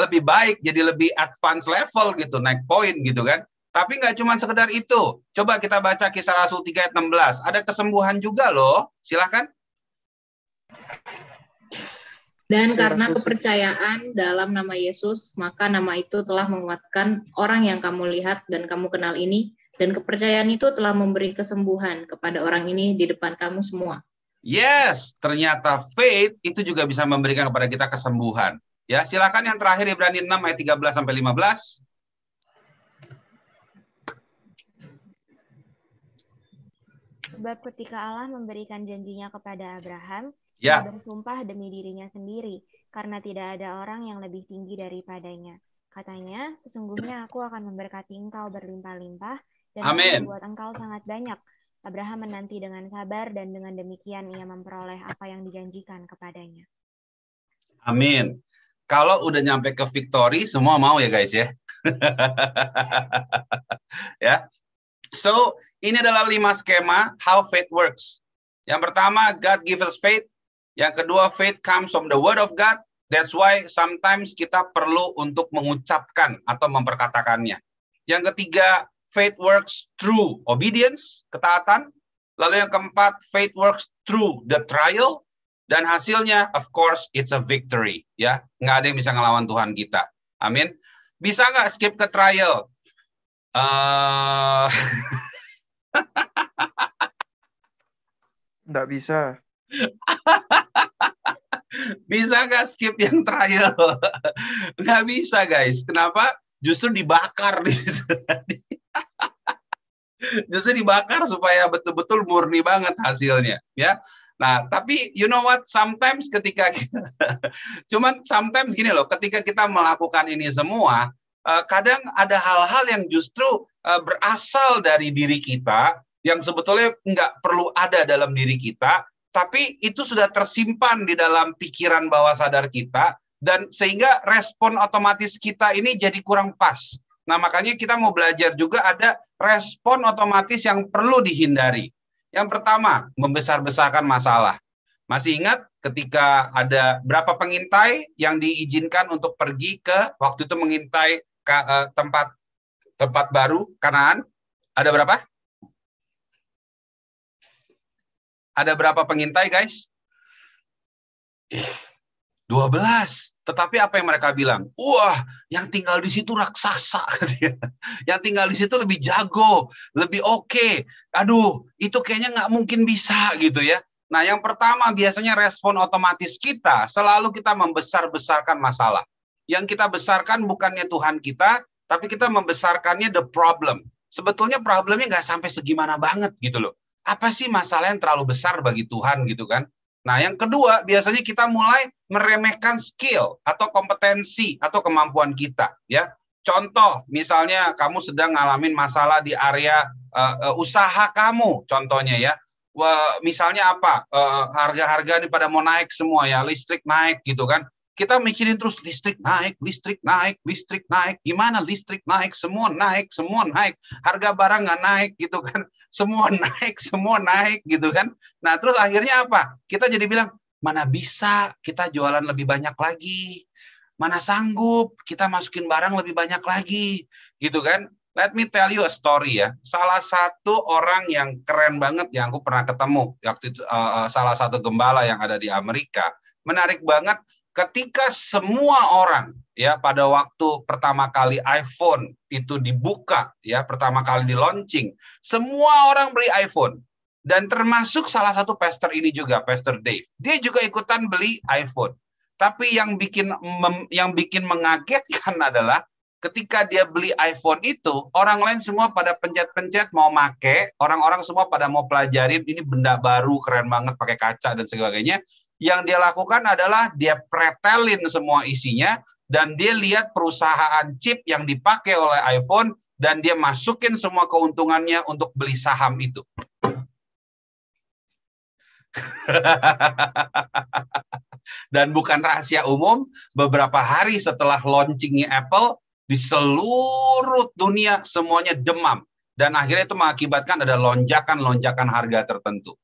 [SPEAKER 1] lebih baik, jadi lebih advance level gitu, naik poin gitu kan. Tapi nggak cuma sekedar itu. Coba kita baca Kisah Rasul 3 ayat 16. Ada kesembuhan juga loh. Silakan.
[SPEAKER 7] Dan karena kepercayaan dalam nama Yesus, maka nama itu telah menguatkan orang yang kamu lihat dan kamu kenal ini, dan kepercayaan itu telah memberi kesembuhan kepada orang ini di depan kamu semua.
[SPEAKER 1] Yes, ternyata faith itu juga bisa memberikan kepada kita kesembuhan. Ya, silakan yang terakhir Ibrani 6 ayat 13 sampai 15.
[SPEAKER 5] Sebab ketika Allah memberikan janjinya kepada Abraham, Dia bersumpah demi dirinya sendiri, karena tidak ada orang yang lebih tinggi daripadanya. Katanya, sesungguhnya aku akan memberkati engkau berlimpah-limpah, dan akan membuat engkau sangat banyak. Abraham menanti dengan sabar, dan dengan demikian ia memperoleh apa yang dijanjikan kepadanya.
[SPEAKER 1] Amin. Kalau udah nyampe ke victory, semua mau ya guys ya. Ya. So, ini adalah 5 skema how faith works. Yang pertama, God gives us faith. Yang kedua, faith comes from the word of God. That's why sometimes kita perlu untuk mengucapkan atau memperkatakannya. Yang ketiga, faith works through obedience, ketaatan. Lalu yang keempat, faith works through the trial. Dan hasilnya, of course, it's a victory. Ya, nggak ada yang bisa ngelawan Tuhan kita. Amin. Bisa nggak skip ke trial?
[SPEAKER 8] Nggak bisa.
[SPEAKER 1] Bisa nggak skip yang trial? Nggak bisa, guys. Kenapa? Justru dibakar di situ tadi. Justru dibakar supaya betul-betul murni banget hasilnya. Ya. Nah, tapi you know what? Sometimes ketika sometimes gini loh, ketika kita melakukan ini semua, kadang ada hal-hal yang justru berasal dari diri kita, yang sebetulnya nggak perlu ada dalam diri kita, tapi itu sudah tersimpan di dalam pikiran bawah sadar kita, dan sehingga respon otomatis kita ini jadi kurang pas. Nah, makanya kita mau belajar juga ada respon otomatis yang perlu dihindari. Yang pertama, membesar-besarkan masalah. Masih ingat ketika ada berapa pengintai yang diizinkan untuk pergi ke, waktu itu mengintai ke tempat baru, Kanaan? Ada berapa? Ada berapa pengintai, guys? 12. Tetapi apa yang mereka bilang? Wah, yang tinggal di situ raksasa. Yang tinggal di situ lebih jago, lebih oke. Aduh, itu kayaknya nggak mungkin bisa gitu ya. Nah, yang pertama biasanya respon otomatis kita, selalu kita membesar-besarkan masalah. Yang kita besarkan bukannya Tuhan kita, tapi kita membesarkannya the problem. Sebetulnya problemnya nggak sampai segimana banget gitu loh. Apa sih masalah yang terlalu besar bagi Tuhan gitu kan? Nah, yang kedua, biasanya kita mulai meremehkan skill atau kompetensi atau kemampuan kita. Ya, contoh, misalnya kamu sedang ngalamin masalah di area usaha kamu, contohnya ya. Misalnya apa? Harga-harga ini pada mau naik semua ya, listrik naik gitu kan. Kita mikirin terus listrik naik, listrik naik, listrik naik. Gimana listrik naik? Semua naik, semua naik. Harga barang nggak naik gitu kan. Semua naik gitu kan. Nah, terus akhirnya apa? Kita jadi bilang, mana bisa kita jualan lebih banyak lagi. Mana sanggup kita masukin barang lebih banyak lagi. Gitu kan. Let me tell you a story ya. Salah satu orang yang keren banget yang aku pernah ketemu. Waktu itu salah satu gembala yang ada di Amerika. Menarik banget. Ketika semua orang ya pada waktu pertama kali iPhone itu dibuka ya, pertama kali di launching, semua orang beli iPhone. Dan termasuk salah satu pastor ini juga, Pastor Dave. Dia juga ikutan beli iPhone. Tapi yang bikin mengagetkan adalah ketika dia beli iPhone itu, orang lain semua pada pencet-pencet mau make, orang-orang semua pada mau pelajarin ini benda baru keren banget pakai kaca dan sebagainya. Yang dia lakukan adalah dia pretelin semua isinya dan dia lihat perusahaan chip yang dipakai oleh iPhone dan dia masukin semua keuntungannya untuk beli saham itu. Dan bukan rahasia umum, beberapa hari setelah launchingnya Apple, di seluruh dunia semuanya demam. Dan akhirnya itu mengakibatkan ada lonjakan-lonjakan harga tertentu.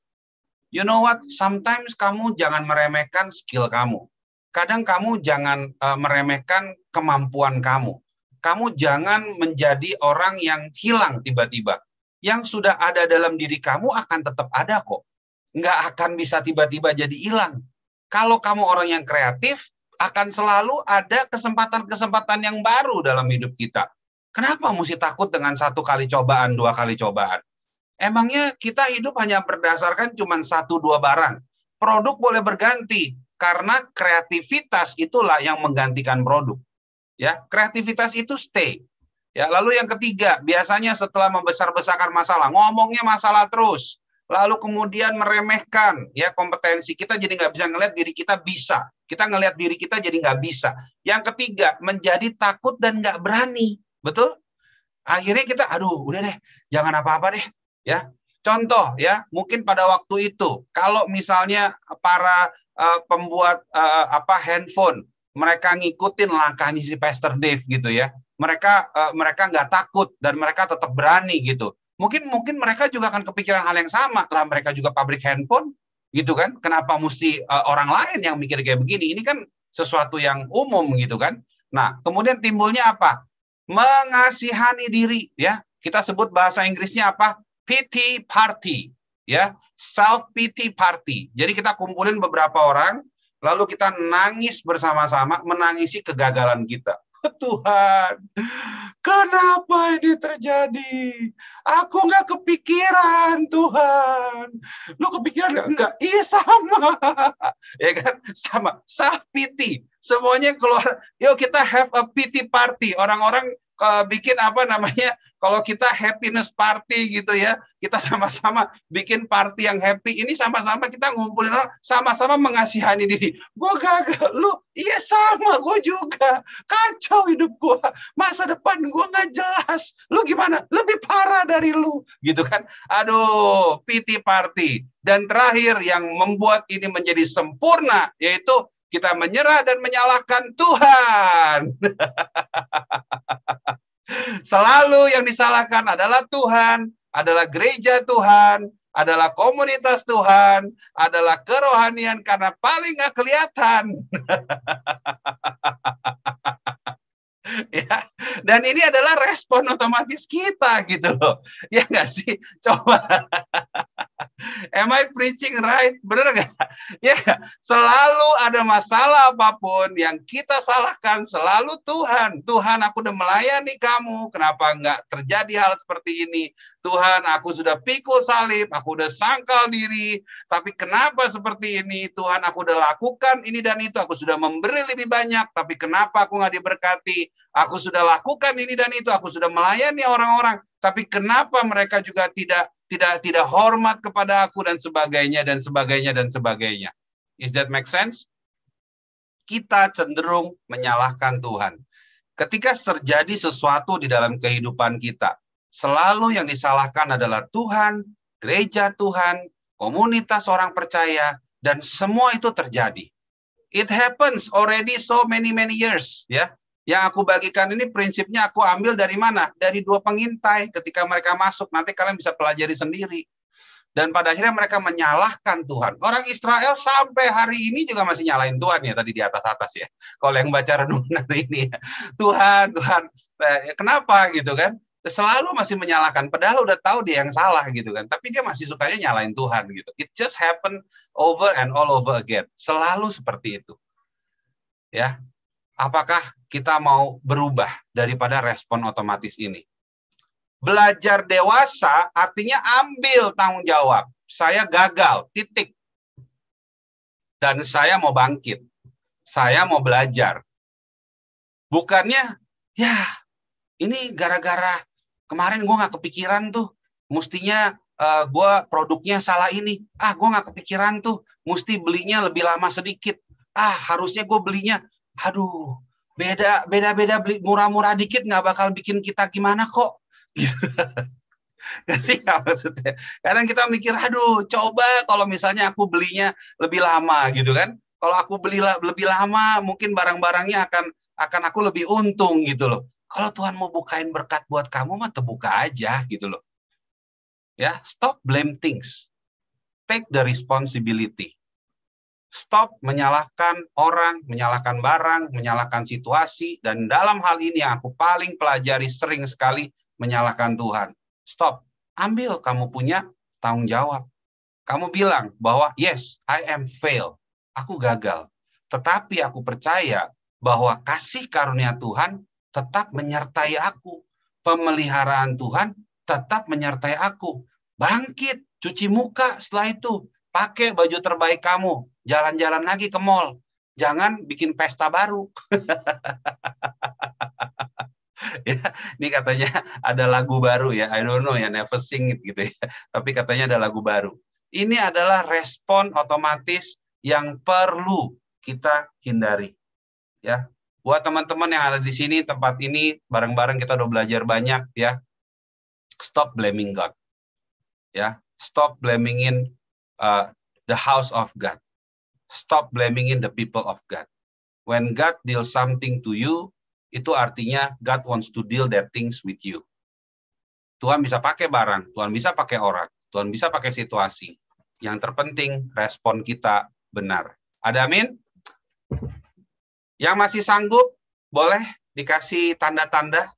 [SPEAKER 1] You know what? Sometimes kamu jangan meremehkan skill kamu. Kadang kamu jangan meremehkan kemampuan kamu. Kamu jangan menjadi orang yang hilang tiba-tiba. Yang sudah ada dalam diri kamu akan tetap ada kok. Nggak akan bisa tiba-tiba jadi hilang. Kalau kamu orang yang kreatif, akan selalu ada kesempatan-kesempatan yang baru dalam hidup kita. Kenapa mesti takut dengan 1 kali cobaan, 2 kali cobaan? Emangnya kita hidup hanya berdasarkan cuma 1-2 barang. Produk boleh berganti karena kreativitas itulah yang menggantikan produk. Ya, kreativitas itu stay. Ya, lalu yang ketiga, biasanya setelah membesar-besarkan masalah, ngomongnya masalah terus. Lalu kemudian meremehkan ya kompetensi kita, jadi nggak bisa ngelihat diri kita bisa. Kita ngelihat diri kita jadi nggak bisa. Yang ketiga, menjadi takut dan nggak berani. Betul? Akhirnya kita, aduh udah deh, jangan apa-apa deh. Ya, contoh ya, mungkin pada waktu itu kalau misalnya para pembuat handphone, mereka ngikutin langkahnya si Pastor Dave gitu ya, mereka nggak takut dan mereka tetap berani gitu. Mungkin mereka juga akan kepikiran hal yang sama lah, mereka juga pabrik handphone gitu kan, kenapa mesti orang lain yang mikir kayak begini? Ini kan sesuatu yang umum gitu kan. Nah, kemudian timbulnya apa? Mengasihani diri ya. Kita sebut bahasa Inggrisnya apa? Pity party. ya, self pity party. Jadi kita kumpulin beberapa orang, lalu kita nangis bersama-sama, menangisi kegagalan kita. Tuhan, kenapa ini terjadi? Aku nggak kepikiran, Tuhan. Lu kepikiran nggak? Iya sama. Ya kan? Sama. Self pity. Semuanya keluar. Yuk kita have a pity party. Orang-orang bikin apa namanya? Kalau kita happiness party gitu ya, kita sama-sama bikin party yang happy. Ini sama-sama kita ngumpulin orang, sama-sama mengasihani diri. Gue gagal, lu iya sama, gue juga. Kacau hidup gue, masa depan gue nggak jelas. Lu gimana? Lebih parah dari lu, gitu kan? Aduh, pity party. Dan terakhir yang membuat ini menjadi sempurna, yaitu kita menyerah dan menyalahkan Tuhan. Selalu yang disalahkan adalah Tuhan, adalah gereja Tuhan, adalah komunitas Tuhan, adalah kerohanian karena paling nggak kelihatan. Ya, dan ini adalah respon otomatis kita gitu loh. Ya nggak sih? Coba. Am I preaching right? Bener nggak? Ya, selalu ada masalah apapun yang kita salahkan selalu Tuhan. Tuhan, aku udah melayani kamu, kenapa nggak terjadi hal seperti ini? Tuhan, aku sudah pikul salib, aku udah sangkal diri, tapi kenapa seperti ini? Tuhan, aku udah lakukan ini dan itu, aku sudah memberi lebih banyak, tapi kenapa aku nggak diberkati? Aku sudah lakukan ini dan itu, aku sudah melayani orang-orang, tapi kenapa mereka juga tidak hormat kepada aku dan sebagainya dan sebagainya dan sebagainya. Is that make sense? Kita cenderung menyalahkan Tuhan. Ketika terjadi sesuatu di dalam kehidupan kita, selalu yang disalahkan adalah Tuhan, gereja Tuhan, komunitas orang percaya, dan semua itu terjadi. It happens already so many years, ya. Yang aku bagikan ini prinsipnya aku ambil dari mana? Dari 2 pengintai ketika mereka masuk. Nanti kalian bisa pelajari sendiri. Dan pada akhirnya mereka menyalahkan Tuhan. Orang Israel sampai hari ini juga masih nyalahin Tuhan ya, tadi di atas-atas ya. Kalau yang baca renungan ini, Tuhan, kenapa gitu kan? Selalu masih menyalahkan, padahal udah tahu dia yang salah gitu kan. Tapi dia masih sukanya nyalahin Tuhan gitu. It just happen over and all over again. Selalu seperti itu. Ya. Apakah kita mau berubah daripada respon otomatis ini? Belajar dewasa artinya ambil tanggung jawab. Saya gagal, titik. Dan saya mau bangkit. Saya mau belajar. Bukannya, ya ini gara-gara kemarin gue nggak kepikiran tuh. Mestinya gue produknya salah ini. Gue nggak kepikiran tuh. Mesti belinya lebih lama sedikit. Harusnya gue belinya. Aduh, beda beli murah-murah dikit nggak bakal bikin kita gimana kok. Ngerti nggak maksudnya? Kadang kita mikir, aduh, coba kalau misalnya aku belinya lebih lama gitu kan. Kalau aku beli lebih lama, mungkin barang-barangnya akan aku lebih untung gitu loh. Kalau Tuhan mau bukain berkat buat kamu, mah terbuka aja gitu loh. Ya, stop blame things. Take the responsibility. Stop menyalahkan orang, menyalahkan barang, menyalahkan situasi, dan dalam hal ini yang aku paling pelajari sering sekali menyalahkan Tuhan. Stop, ambil kamu punya tanggung jawab. Kamu bilang bahwa yes, I am fail, aku gagal. Tetapi aku percaya bahwa kasih karunia Tuhan tetap menyertai aku. Pemeliharaan Tuhan tetap menyertai aku. Bangkit, cuci muka setelah itu. Pakai baju terbaik kamu. Jalan-jalan lagi ke mall. Jangan bikin pesta baru. Ya, ini katanya ada lagu baru ya. I don't know ya, never sing it gitu ya. Tapi katanya ada lagu baru. Ini adalah respon otomatis yang perlu kita hindari. Ya. Buat teman-teman yang ada di sini, tempat ini, bareng-bareng kita udah belajar banyak ya. Stop blaming God. Ya, stop blamingin the house of God. Stop blaming the people of God. When God deals something to you, itu artinya God wants to deal that things with you. Tuhan bisa pakai barang, Tuhan bisa pakai orang, Tuhan bisa pakai situasi. Yang terpenting respon kita benar. Ada amin? Yang masih sanggup, boleh dikasih tanda-tanda.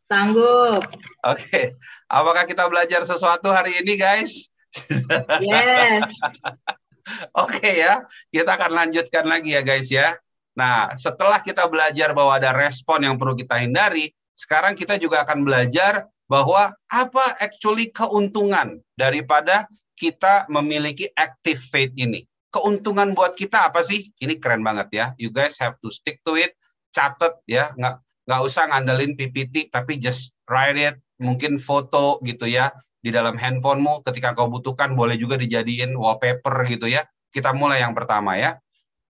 [SPEAKER 7] Sanggup.
[SPEAKER 1] Oke. Apakah kita belajar sesuatu hari ini, guys?
[SPEAKER 7] Yes.
[SPEAKER 1] Oke ya, kita akan lanjutkan lagi ya guys ya. Nah, setelah kita belajar bahwa ada respon yang perlu kita hindari, sekarang kita juga akan belajar bahwa apa actually keuntungan daripada kita memiliki active faith ini. Keuntungan buat kita apa sih? Ini keren banget ya. You guys have to stick to it, catat ya, nggak usah ngandelin PPT, tapi just write it, mungkin foto gitu ya. Di dalam handphonemu ketika kau butuhkan boleh juga dijadiin wallpaper gitu ya. Kita mulai yang pertama ya.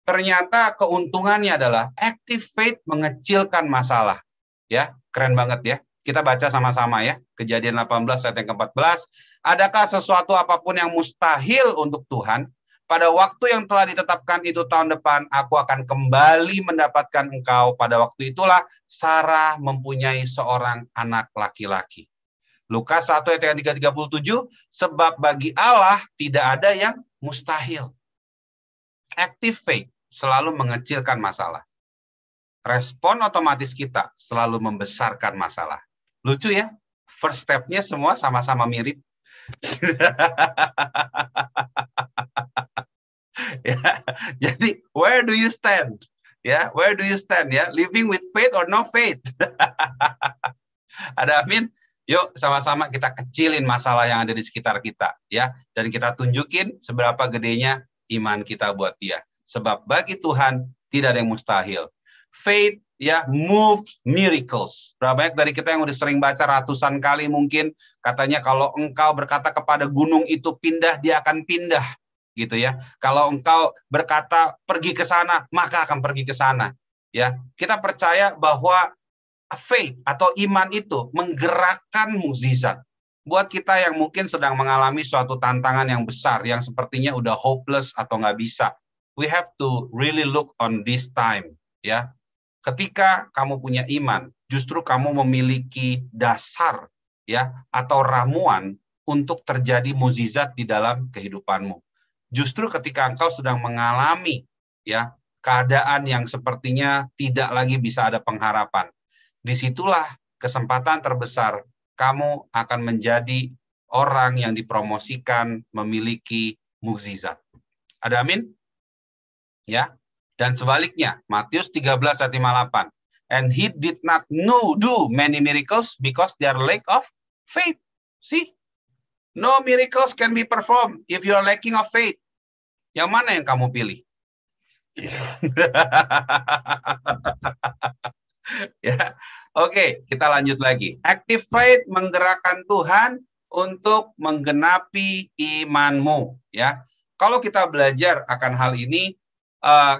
[SPEAKER 1] Ternyata keuntungannya adalah active faith mengecilkan masalah. Ya, keren banget ya. Kita baca sama-sama ya. Kejadian 18 ayat yang ke-14. Adakah sesuatu apapun yang mustahil untuk Tuhan? Pada waktu yang telah ditetapkan itu tahun depan, aku akan kembali mendapatkan engkau. Pada waktu itulah Sarah mempunyai seorang anak laki-laki. Lukas 1 ayat 37, sebab bagi Allah tidak ada yang mustahil. Active faith selalu mengecilkan masalah. Respon otomatis kita selalu membesarkan masalah. Lucu ya? First step-nya semua sama-sama mirip. Ya, jadi, where do you stand? Ya, where do you stand ya? Living with faith or no faith? Ada amin? Yuk sama-sama kita kecilin masalah yang ada di sekitar kita ya, dan kita tunjukin seberapa gedenya iman kita buat dia. Sebab bagi Tuhan tidak ada yang mustahil. Faith ya move miracles. Berapa banyak dari kita yang udah sering baca ratusan kali mungkin katanya kalau engkau berkata kepada gunung itu pindah, dia akan pindah gitu ya. Kalau engkau berkata pergi ke sana, maka akan pergi ke sana. Ya, kita percaya bahwa faith atau iman itu menggerakkan mukjizat. Buat kita yang mungkin sedang mengalami suatu tantangan yang besar, yang sepertinya udah hopeless atau nggak bisa, we have to really look on this time. Ya, ketika kamu punya iman, justru kamu memiliki dasar ya atau ramuan untuk terjadi mukjizat di dalam kehidupanmu. Justru ketika engkau sedang mengalami ya keadaan yang sepertinya tidak lagi bisa ada pengharapan. Disitulah kesempatan terbesar kamu akan menjadi orang yang dipromosikan memiliki mukjizat. Ada amin? Ya. Dan sebaliknya, Matius 13 ayat 58. And he did not do many miracles because they are lack of faith. See? No miracles can be performed if you are lacking of faith. Yang mana yang kamu pilih? Ya, oke, kita lanjut lagi. Active faith menggerakkan Tuhan untuk menggenapi imanmu. Ya, kalau kita belajar akan hal ini,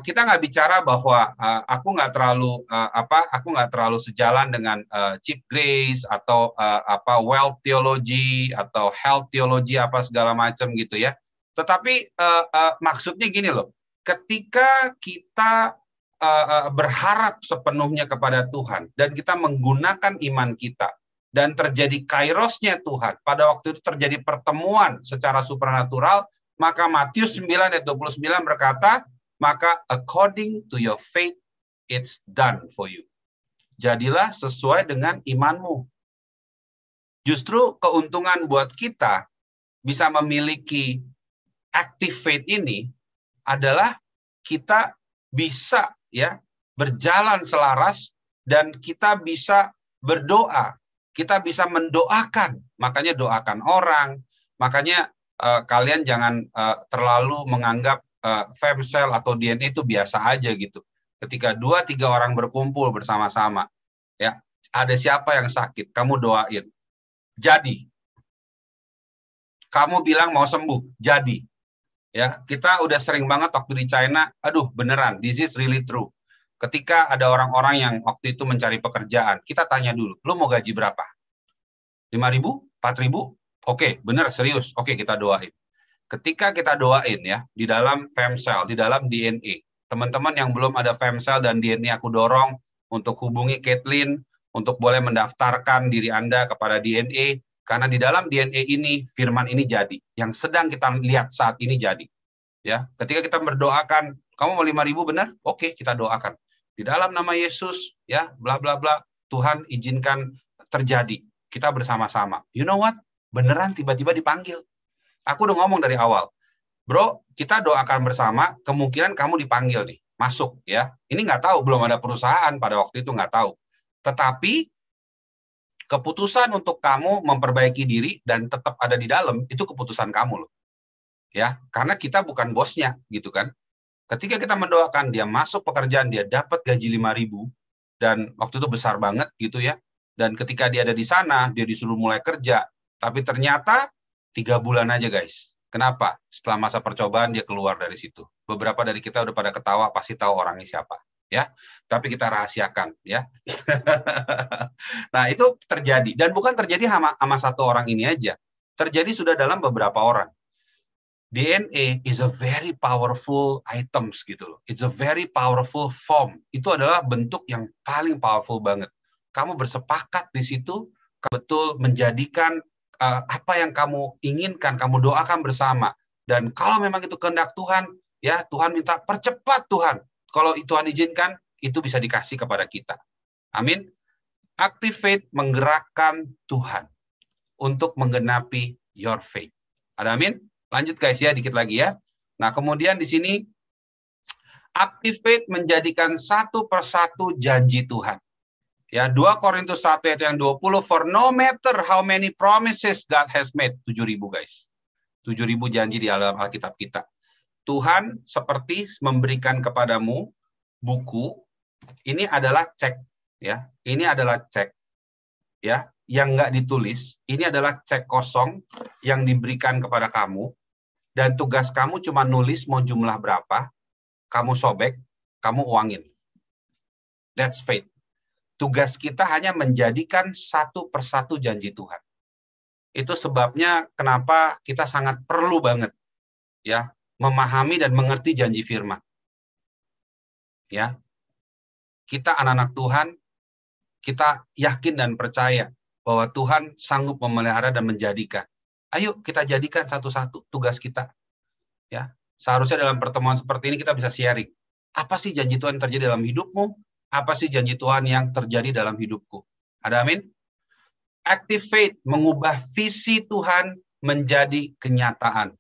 [SPEAKER 1] kita nggak bicara bahwa aku nggak terlalu sejalan dengan cheap grace atau wealth theology atau health theology apa segala macam gitu ya. Tetapi maksudnya gini loh, ketika kita berharap sepenuhnya kepada Tuhan dan kita menggunakan iman kita dan terjadi kairosnya Tuhan, pada waktu itu terjadi pertemuan secara supranatural, maka Matius 9 ayat 29 berkata, maka according to your faith it's done for you. Jadilah sesuai dengan imanmu. Justru keuntungan buat kita bisa memiliki active faith ini adalah kita bisa ya berjalan selaras dan kita bisa berdoa, kita bisa mendoakan. Makanya doakan orang. Makanya kalian jangan terlalu menganggap femcel atau DNA itu biasa aja gitu. Ketika 2-3 orang berkumpul bersama-sama, ya ada siapa yang sakit, kamu doain, jadi. Kamu bilang mau sembuh, jadi. Ya, kita udah sering banget waktu di China, aduh beneran, this is really true. Ketika ada orang-orang yang waktu itu mencari pekerjaan, kita tanya dulu, lu mau gaji berapa? 5.000? 4.000? Oke, bener, serius. Oke, kita doain. Ketika kita doain ya, di dalam femcel, di dalam DNA, teman-teman yang belum ada femcel dan DNA aku dorong untuk hubungi Caitlin, untuk boleh mendaftarkan diri Anda kepada DNA, karena di dalam DNA ini, firman ini jadi. Yang sedang kita lihat saat ini jadi. Ya, ketika kita berdoakan, kamu mau 5.000 benar? Oke, kita doakan. Di dalam nama Yesus, ya, bla bla bla, Tuhan izinkan terjadi. Kita bersama-sama. You know what? Beneran tiba-tiba dipanggil. Aku udah ngomong dari awal. Bro, kita doakan bersama, kemungkinan kamu dipanggil nih, masuk ya. Ini nggak tahu, belum ada perusahaan pada waktu itu, nggak tahu. Tetapi keputusan untuk kamu memperbaiki diri dan tetap ada di dalam, itu keputusan kamu loh. Ya, karena kita bukan bosnya, gitu kan. Ketika kita mendoakan dia masuk pekerjaan, dia dapat gaji 5.000, dan waktu itu besar banget gitu ya. Dan ketika dia ada di sana, dia disuruh mulai kerja. Tapi ternyata 3 bulan aja guys. Kenapa? Setelah masa percobaan dia keluar dari situ. Beberapa dari kita udah pada ketawa, pasti tahu orangnya siapa. Ya, tapi kita rahasiakan ya. Nah, itu terjadi. Dan bukan terjadi sama satu orang ini aja. Terjadi sudah dalam beberapa orang. DNA is a very powerful items gitu loh. It's a very powerful form. Itu adalah bentuk yang paling powerful banget. Kamu bersepakat di situ, betul menjadikan apa yang kamu inginkan, kamu doakan bersama. Dan kalau memang itu kehendak Tuhan, ya Tuhan minta percepat Tuhan. Kalau Tuhan izinkan, itu bisa dikasih kepada kita. Amin. Activate menggerakkan Tuhan untuk menggenapi your faith. Ada amin? Lanjut guys ya, dikit lagi ya. Nah, kemudian di sini activate menjadikan satu persatu janji Tuhan. Ya, 2 Korintus 1 ayat yang 20, for no matter how many promises God has made, 7.000 guys. 7.000 janji di dalam Alkitab kita. Tuhan seperti memberikan kepadamu buku, ini adalah cek ya. Ini adalah cek ya, yang nggak ditulis. Ini adalah cek kosong yang diberikan kepada kamu, dan tugas kamu cuma nulis mau jumlah berapa, kamu sobek, kamu uangin. That's faith. Tugas kita hanya menjadikan satu persatu janji Tuhan. Itu sebabnya kenapa kita sangat perlu banget ya memahami dan mengerti janji firman. Ya. Kita anak-anak Tuhan, kita yakin dan percaya bahwa Tuhan sanggup memelihara dan menjadikan. Ayo kita jadikan satu-satu tugas kita. Ya, seharusnya dalam pertemuan seperti ini kita bisa sharing. Apa sih janji Tuhan yang terjadi dalam hidupmu? Apa sih janji Tuhan yang terjadi dalam hidupku? Ada amin? Active faith mengubah visi Tuhan menjadi kenyataan.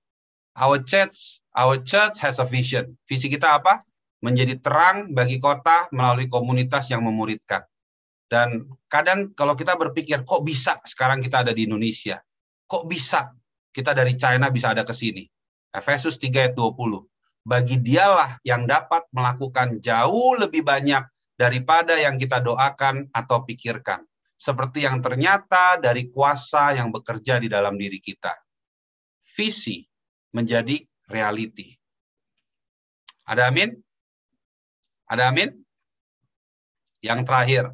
[SPEAKER 1] Our church has a vision. Visi kita apa? Menjadi terang bagi kota melalui komunitas yang memuridkan. Dan kadang kalau kita berpikir, kok bisa sekarang kita ada di Indonesia? Kok bisa kita dari China bisa ada ke sini? Efesus 3 ayat 20. Bagi dialah yang dapat melakukan jauh lebih banyak daripada yang kita doakan atau pikirkan. Seperti yang ternyata dari kuasa yang bekerja di dalam diri kita. Visi menjadi reality. Ada amin? Ada amin? Yang terakhir,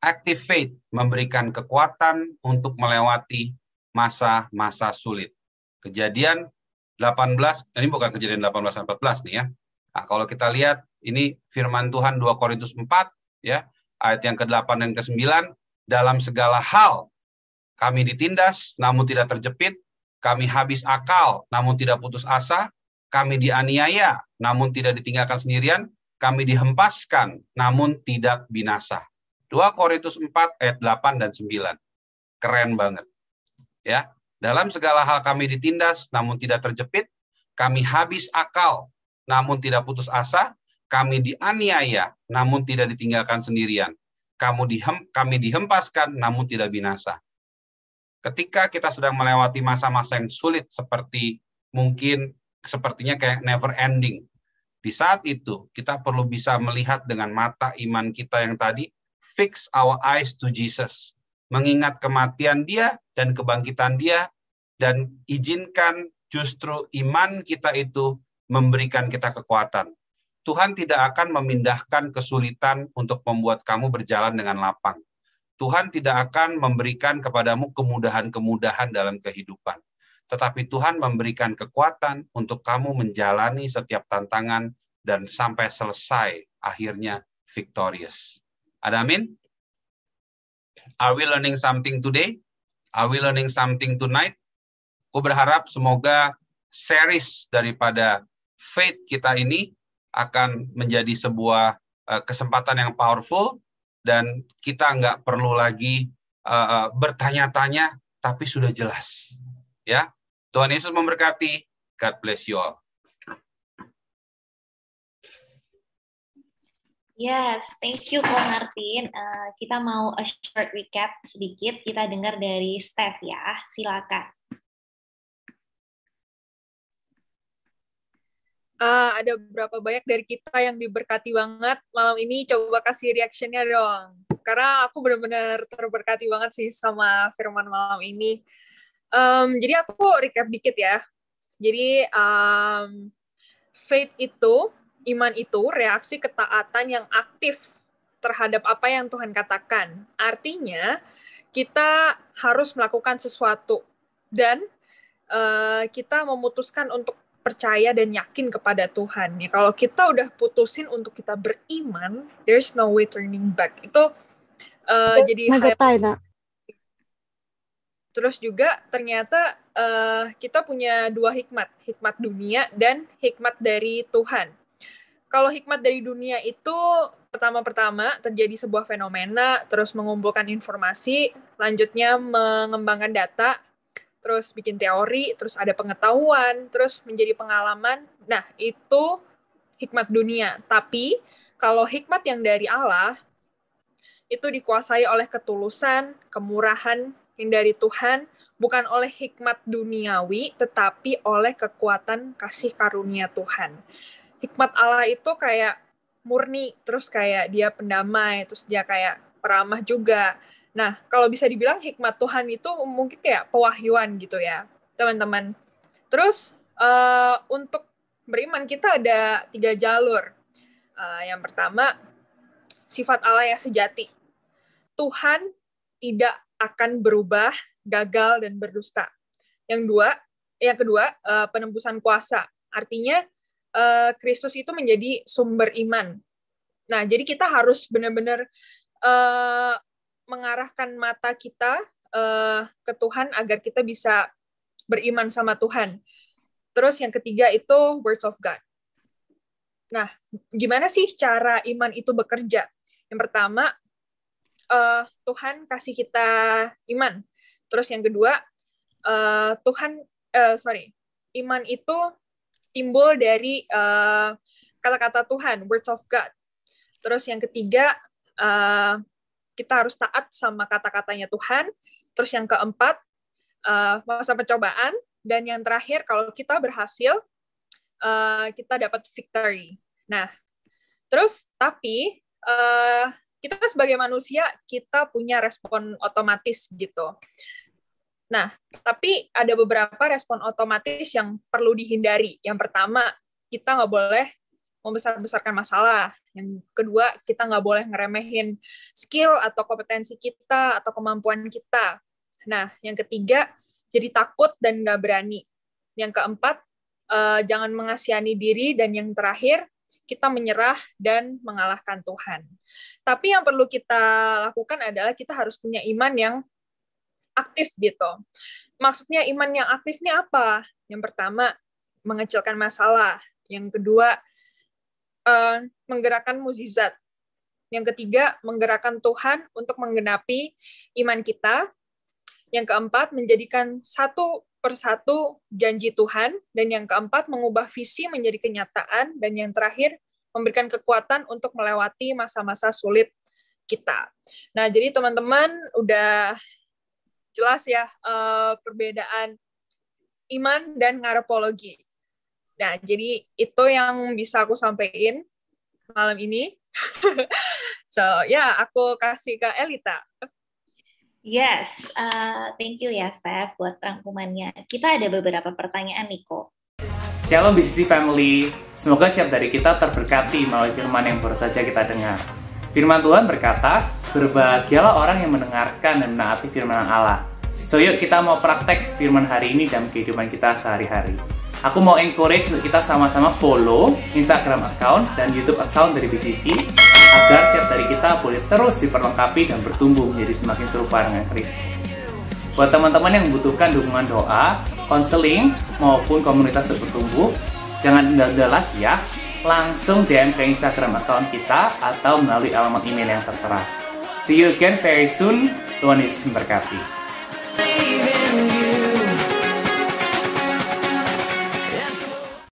[SPEAKER 1] active faith memberikan kekuatan untuk melewati masa-masa sulit. Kejadian 18, ini bukan kejadian 18-14 nih ya. Nah, kalau kita lihat, ini firman Tuhan 2 Korintus 4, ya, ayat yang ke-8 dan ke-9, dalam segala hal kami ditindas, namun tidak terjepit, kami habis akal, namun tidak putus asa, kami dianiaya, namun tidak ditinggalkan sendirian, kami dihempaskan, namun tidak binasa. 2 Korintus 4 ayat 8 dan 9. Keren banget. Ya, dalam segala hal kami ditindas, namun tidak terjepit, kami habis akal, namun tidak putus asa, kami dianiaya, namun tidak ditinggalkan sendirian. Kami dihempaskan, namun tidak binasa. Ketika kita sedang melewati masa-masa yang sulit, sepertinya kayak never ending. Di saat itu, kita perlu bisa melihat dengan mata iman kita yang tadi, fix our eyes to Jesus. Mengingat kematian dia dan kebangkitan dia, dan izinkan justru iman kita itu memberikan kita kekuatan. Tuhan tidak akan memindahkan kesulitan untuk membuat kamu berjalan dengan lapang. Tuhan tidak akan memberikan kepadamu kemudahan-kemudahan dalam kehidupan. Tetapi Tuhan memberikan kekuatan untuk kamu menjalani setiap tantangan dan sampai selesai akhirnya victorious. Ada amin? Are we learning something today? Are we learning something tonight? Aku berharap semoga series daripada faith kita ini akan menjadi sebuah kesempatan yang powerful, dan kita nggak perlu lagi bertanya-tanya, tapi sudah jelas. Ya, Tuhan Yesus memberkati. God bless you all.
[SPEAKER 8] Yes, thank you Ko Martin. Kita mau a short recap sedikit. Kita dengar dari Steph ya. Silakan.
[SPEAKER 9] Ada berapa banyak dari kita yang diberkati banget malam ini, coba kasih reaction-nya dong. Karena aku benar-benar terberkati banget sih sama firman malam ini. Jadi aku recap dikit ya. Jadi faith itu, iman itu reaksi ketaatan yang aktif terhadap apa yang Tuhan katakan. Artinya kita harus melakukan sesuatu dan kita memutuskan untuk percaya dan yakin kepada Tuhan. Ya, kalau kita udah putusin untuk kita beriman, there's no way turning back. Itu jadi hal. Terus juga ternyata kita punya dua hikmat, hikmat dunia dan hikmat dari Tuhan. Kalau hikmat dari dunia itu pertama-pertama terjadi sebuah fenomena, terus mengumpulkan informasi, lanjutnya mengembangkan data, terus bikin teori, terus ada pengetahuan, terus menjadi pengalaman. Nah, itu hikmat dunia. Tapi, kalau hikmat yang dari Allah, itu dikuasai oleh ketulusan, kemurahan yang dari Tuhan, bukan oleh hikmat duniawi, tetapi oleh kekuatan kasih karunia Tuhan. Hikmat Allah itu kayak murni, terus kayak dia pendamai, terus dia kayak peramah juga. Nah, kalau bisa dibilang hikmat Tuhan itu mungkin kayak pewahyuan gitu ya, teman-teman. Terus, untuk beriman kita ada 3 jalur. Yang pertama, sifat Allah yang sejati. Tuhan tidak akan berubah, gagal, dan berdusta. Yang kedua, penembusan kuasa. Artinya, Kristus itu menjadi sumber iman. Nah, jadi kita harus benar-benar mengarahkan mata kita ke Tuhan agar kita bisa beriman sama Tuhan. Terus yang ketiga itu words of God. Nah, gimana sih cara iman itu bekerja? Yang pertama, Tuhan kasih kita iman. Terus yang kedua, iman itu timbul dari kata-kata Tuhan, words of God. Terus yang ketiga, kita harus taat sama kata-katanya Tuhan. Terus yang keempat, masa pencobaan. Dan yang terakhir, kalau kita berhasil, kita dapat victory. Nah, terus tapi kita sebagai manusia, kita punya respon otomatis gitu. Nah, tapi ada beberapa respon otomatis yang perlu dihindari. Yang pertama, kita nggak boleh membesar-besarkan masalah. Yang kedua, kita nggak boleh ngeremehin skill atau kompetensi kita atau kemampuan kita. Nah, yang ketiga, jadi takut dan nggak berani. Yang keempat, jangan mengasihani diri. Dan yang terakhir, kita menyerah dan mengalahkan Tuhan. Tapi yang perlu kita lakukan adalah kita harus punya iman yang aktif gitu. Maksudnya iman yang aktif ini apa? Yang pertama, mengecilkan masalah. Yang kedua, menggerakkan mukjizat. Yang ketiga, menggerakkan Tuhan untuk menggenapi iman kita. Yang keempat, menjadikan satu persatu janji Tuhan. Dan yang keempat, mengubah visi menjadi kenyataan. Dan yang terakhir, memberikan kekuatan untuk melewati masa-masa sulit kita. Nah, jadi teman-teman udah jelas ya perbedaan iman dan ngarepologi. Nah, jadi itu yang bisa aku sampaikan malam ini. So, ya, aku kasih ke Elita.
[SPEAKER 8] Yes, thank you ya, Steph, buat rangkumannya. Kita ada beberapa pertanyaan, Niko.
[SPEAKER 2] Shalom BCC Family, semoga setiap dari kita terberkati melalui firman yang baru saja kita dengar. Firman Tuhan berkata, berbahagialah orang yang mendengarkan dan menaati firman Allah. So, yuk kita mau praktek firman hari ini dalam kehidupan kita sehari-hari. Aku mau encourage untuk kita sama-sama follow Instagram account dan YouTube account dari BCC agar setiap dari kita boleh terus diperlengkapi dan bertumbuh menjadi semakin serupa dengan Kristus. Buat teman-teman yang membutuhkan dukungan doa, konseling, maupun komunitas untuk bertumbuh, jangan tunda-tunda lagi ya. Langsung DM ke Instagram account kita atau melalui alamat email yang tertera. See you again very soon. Tuhan Yesus memberkati.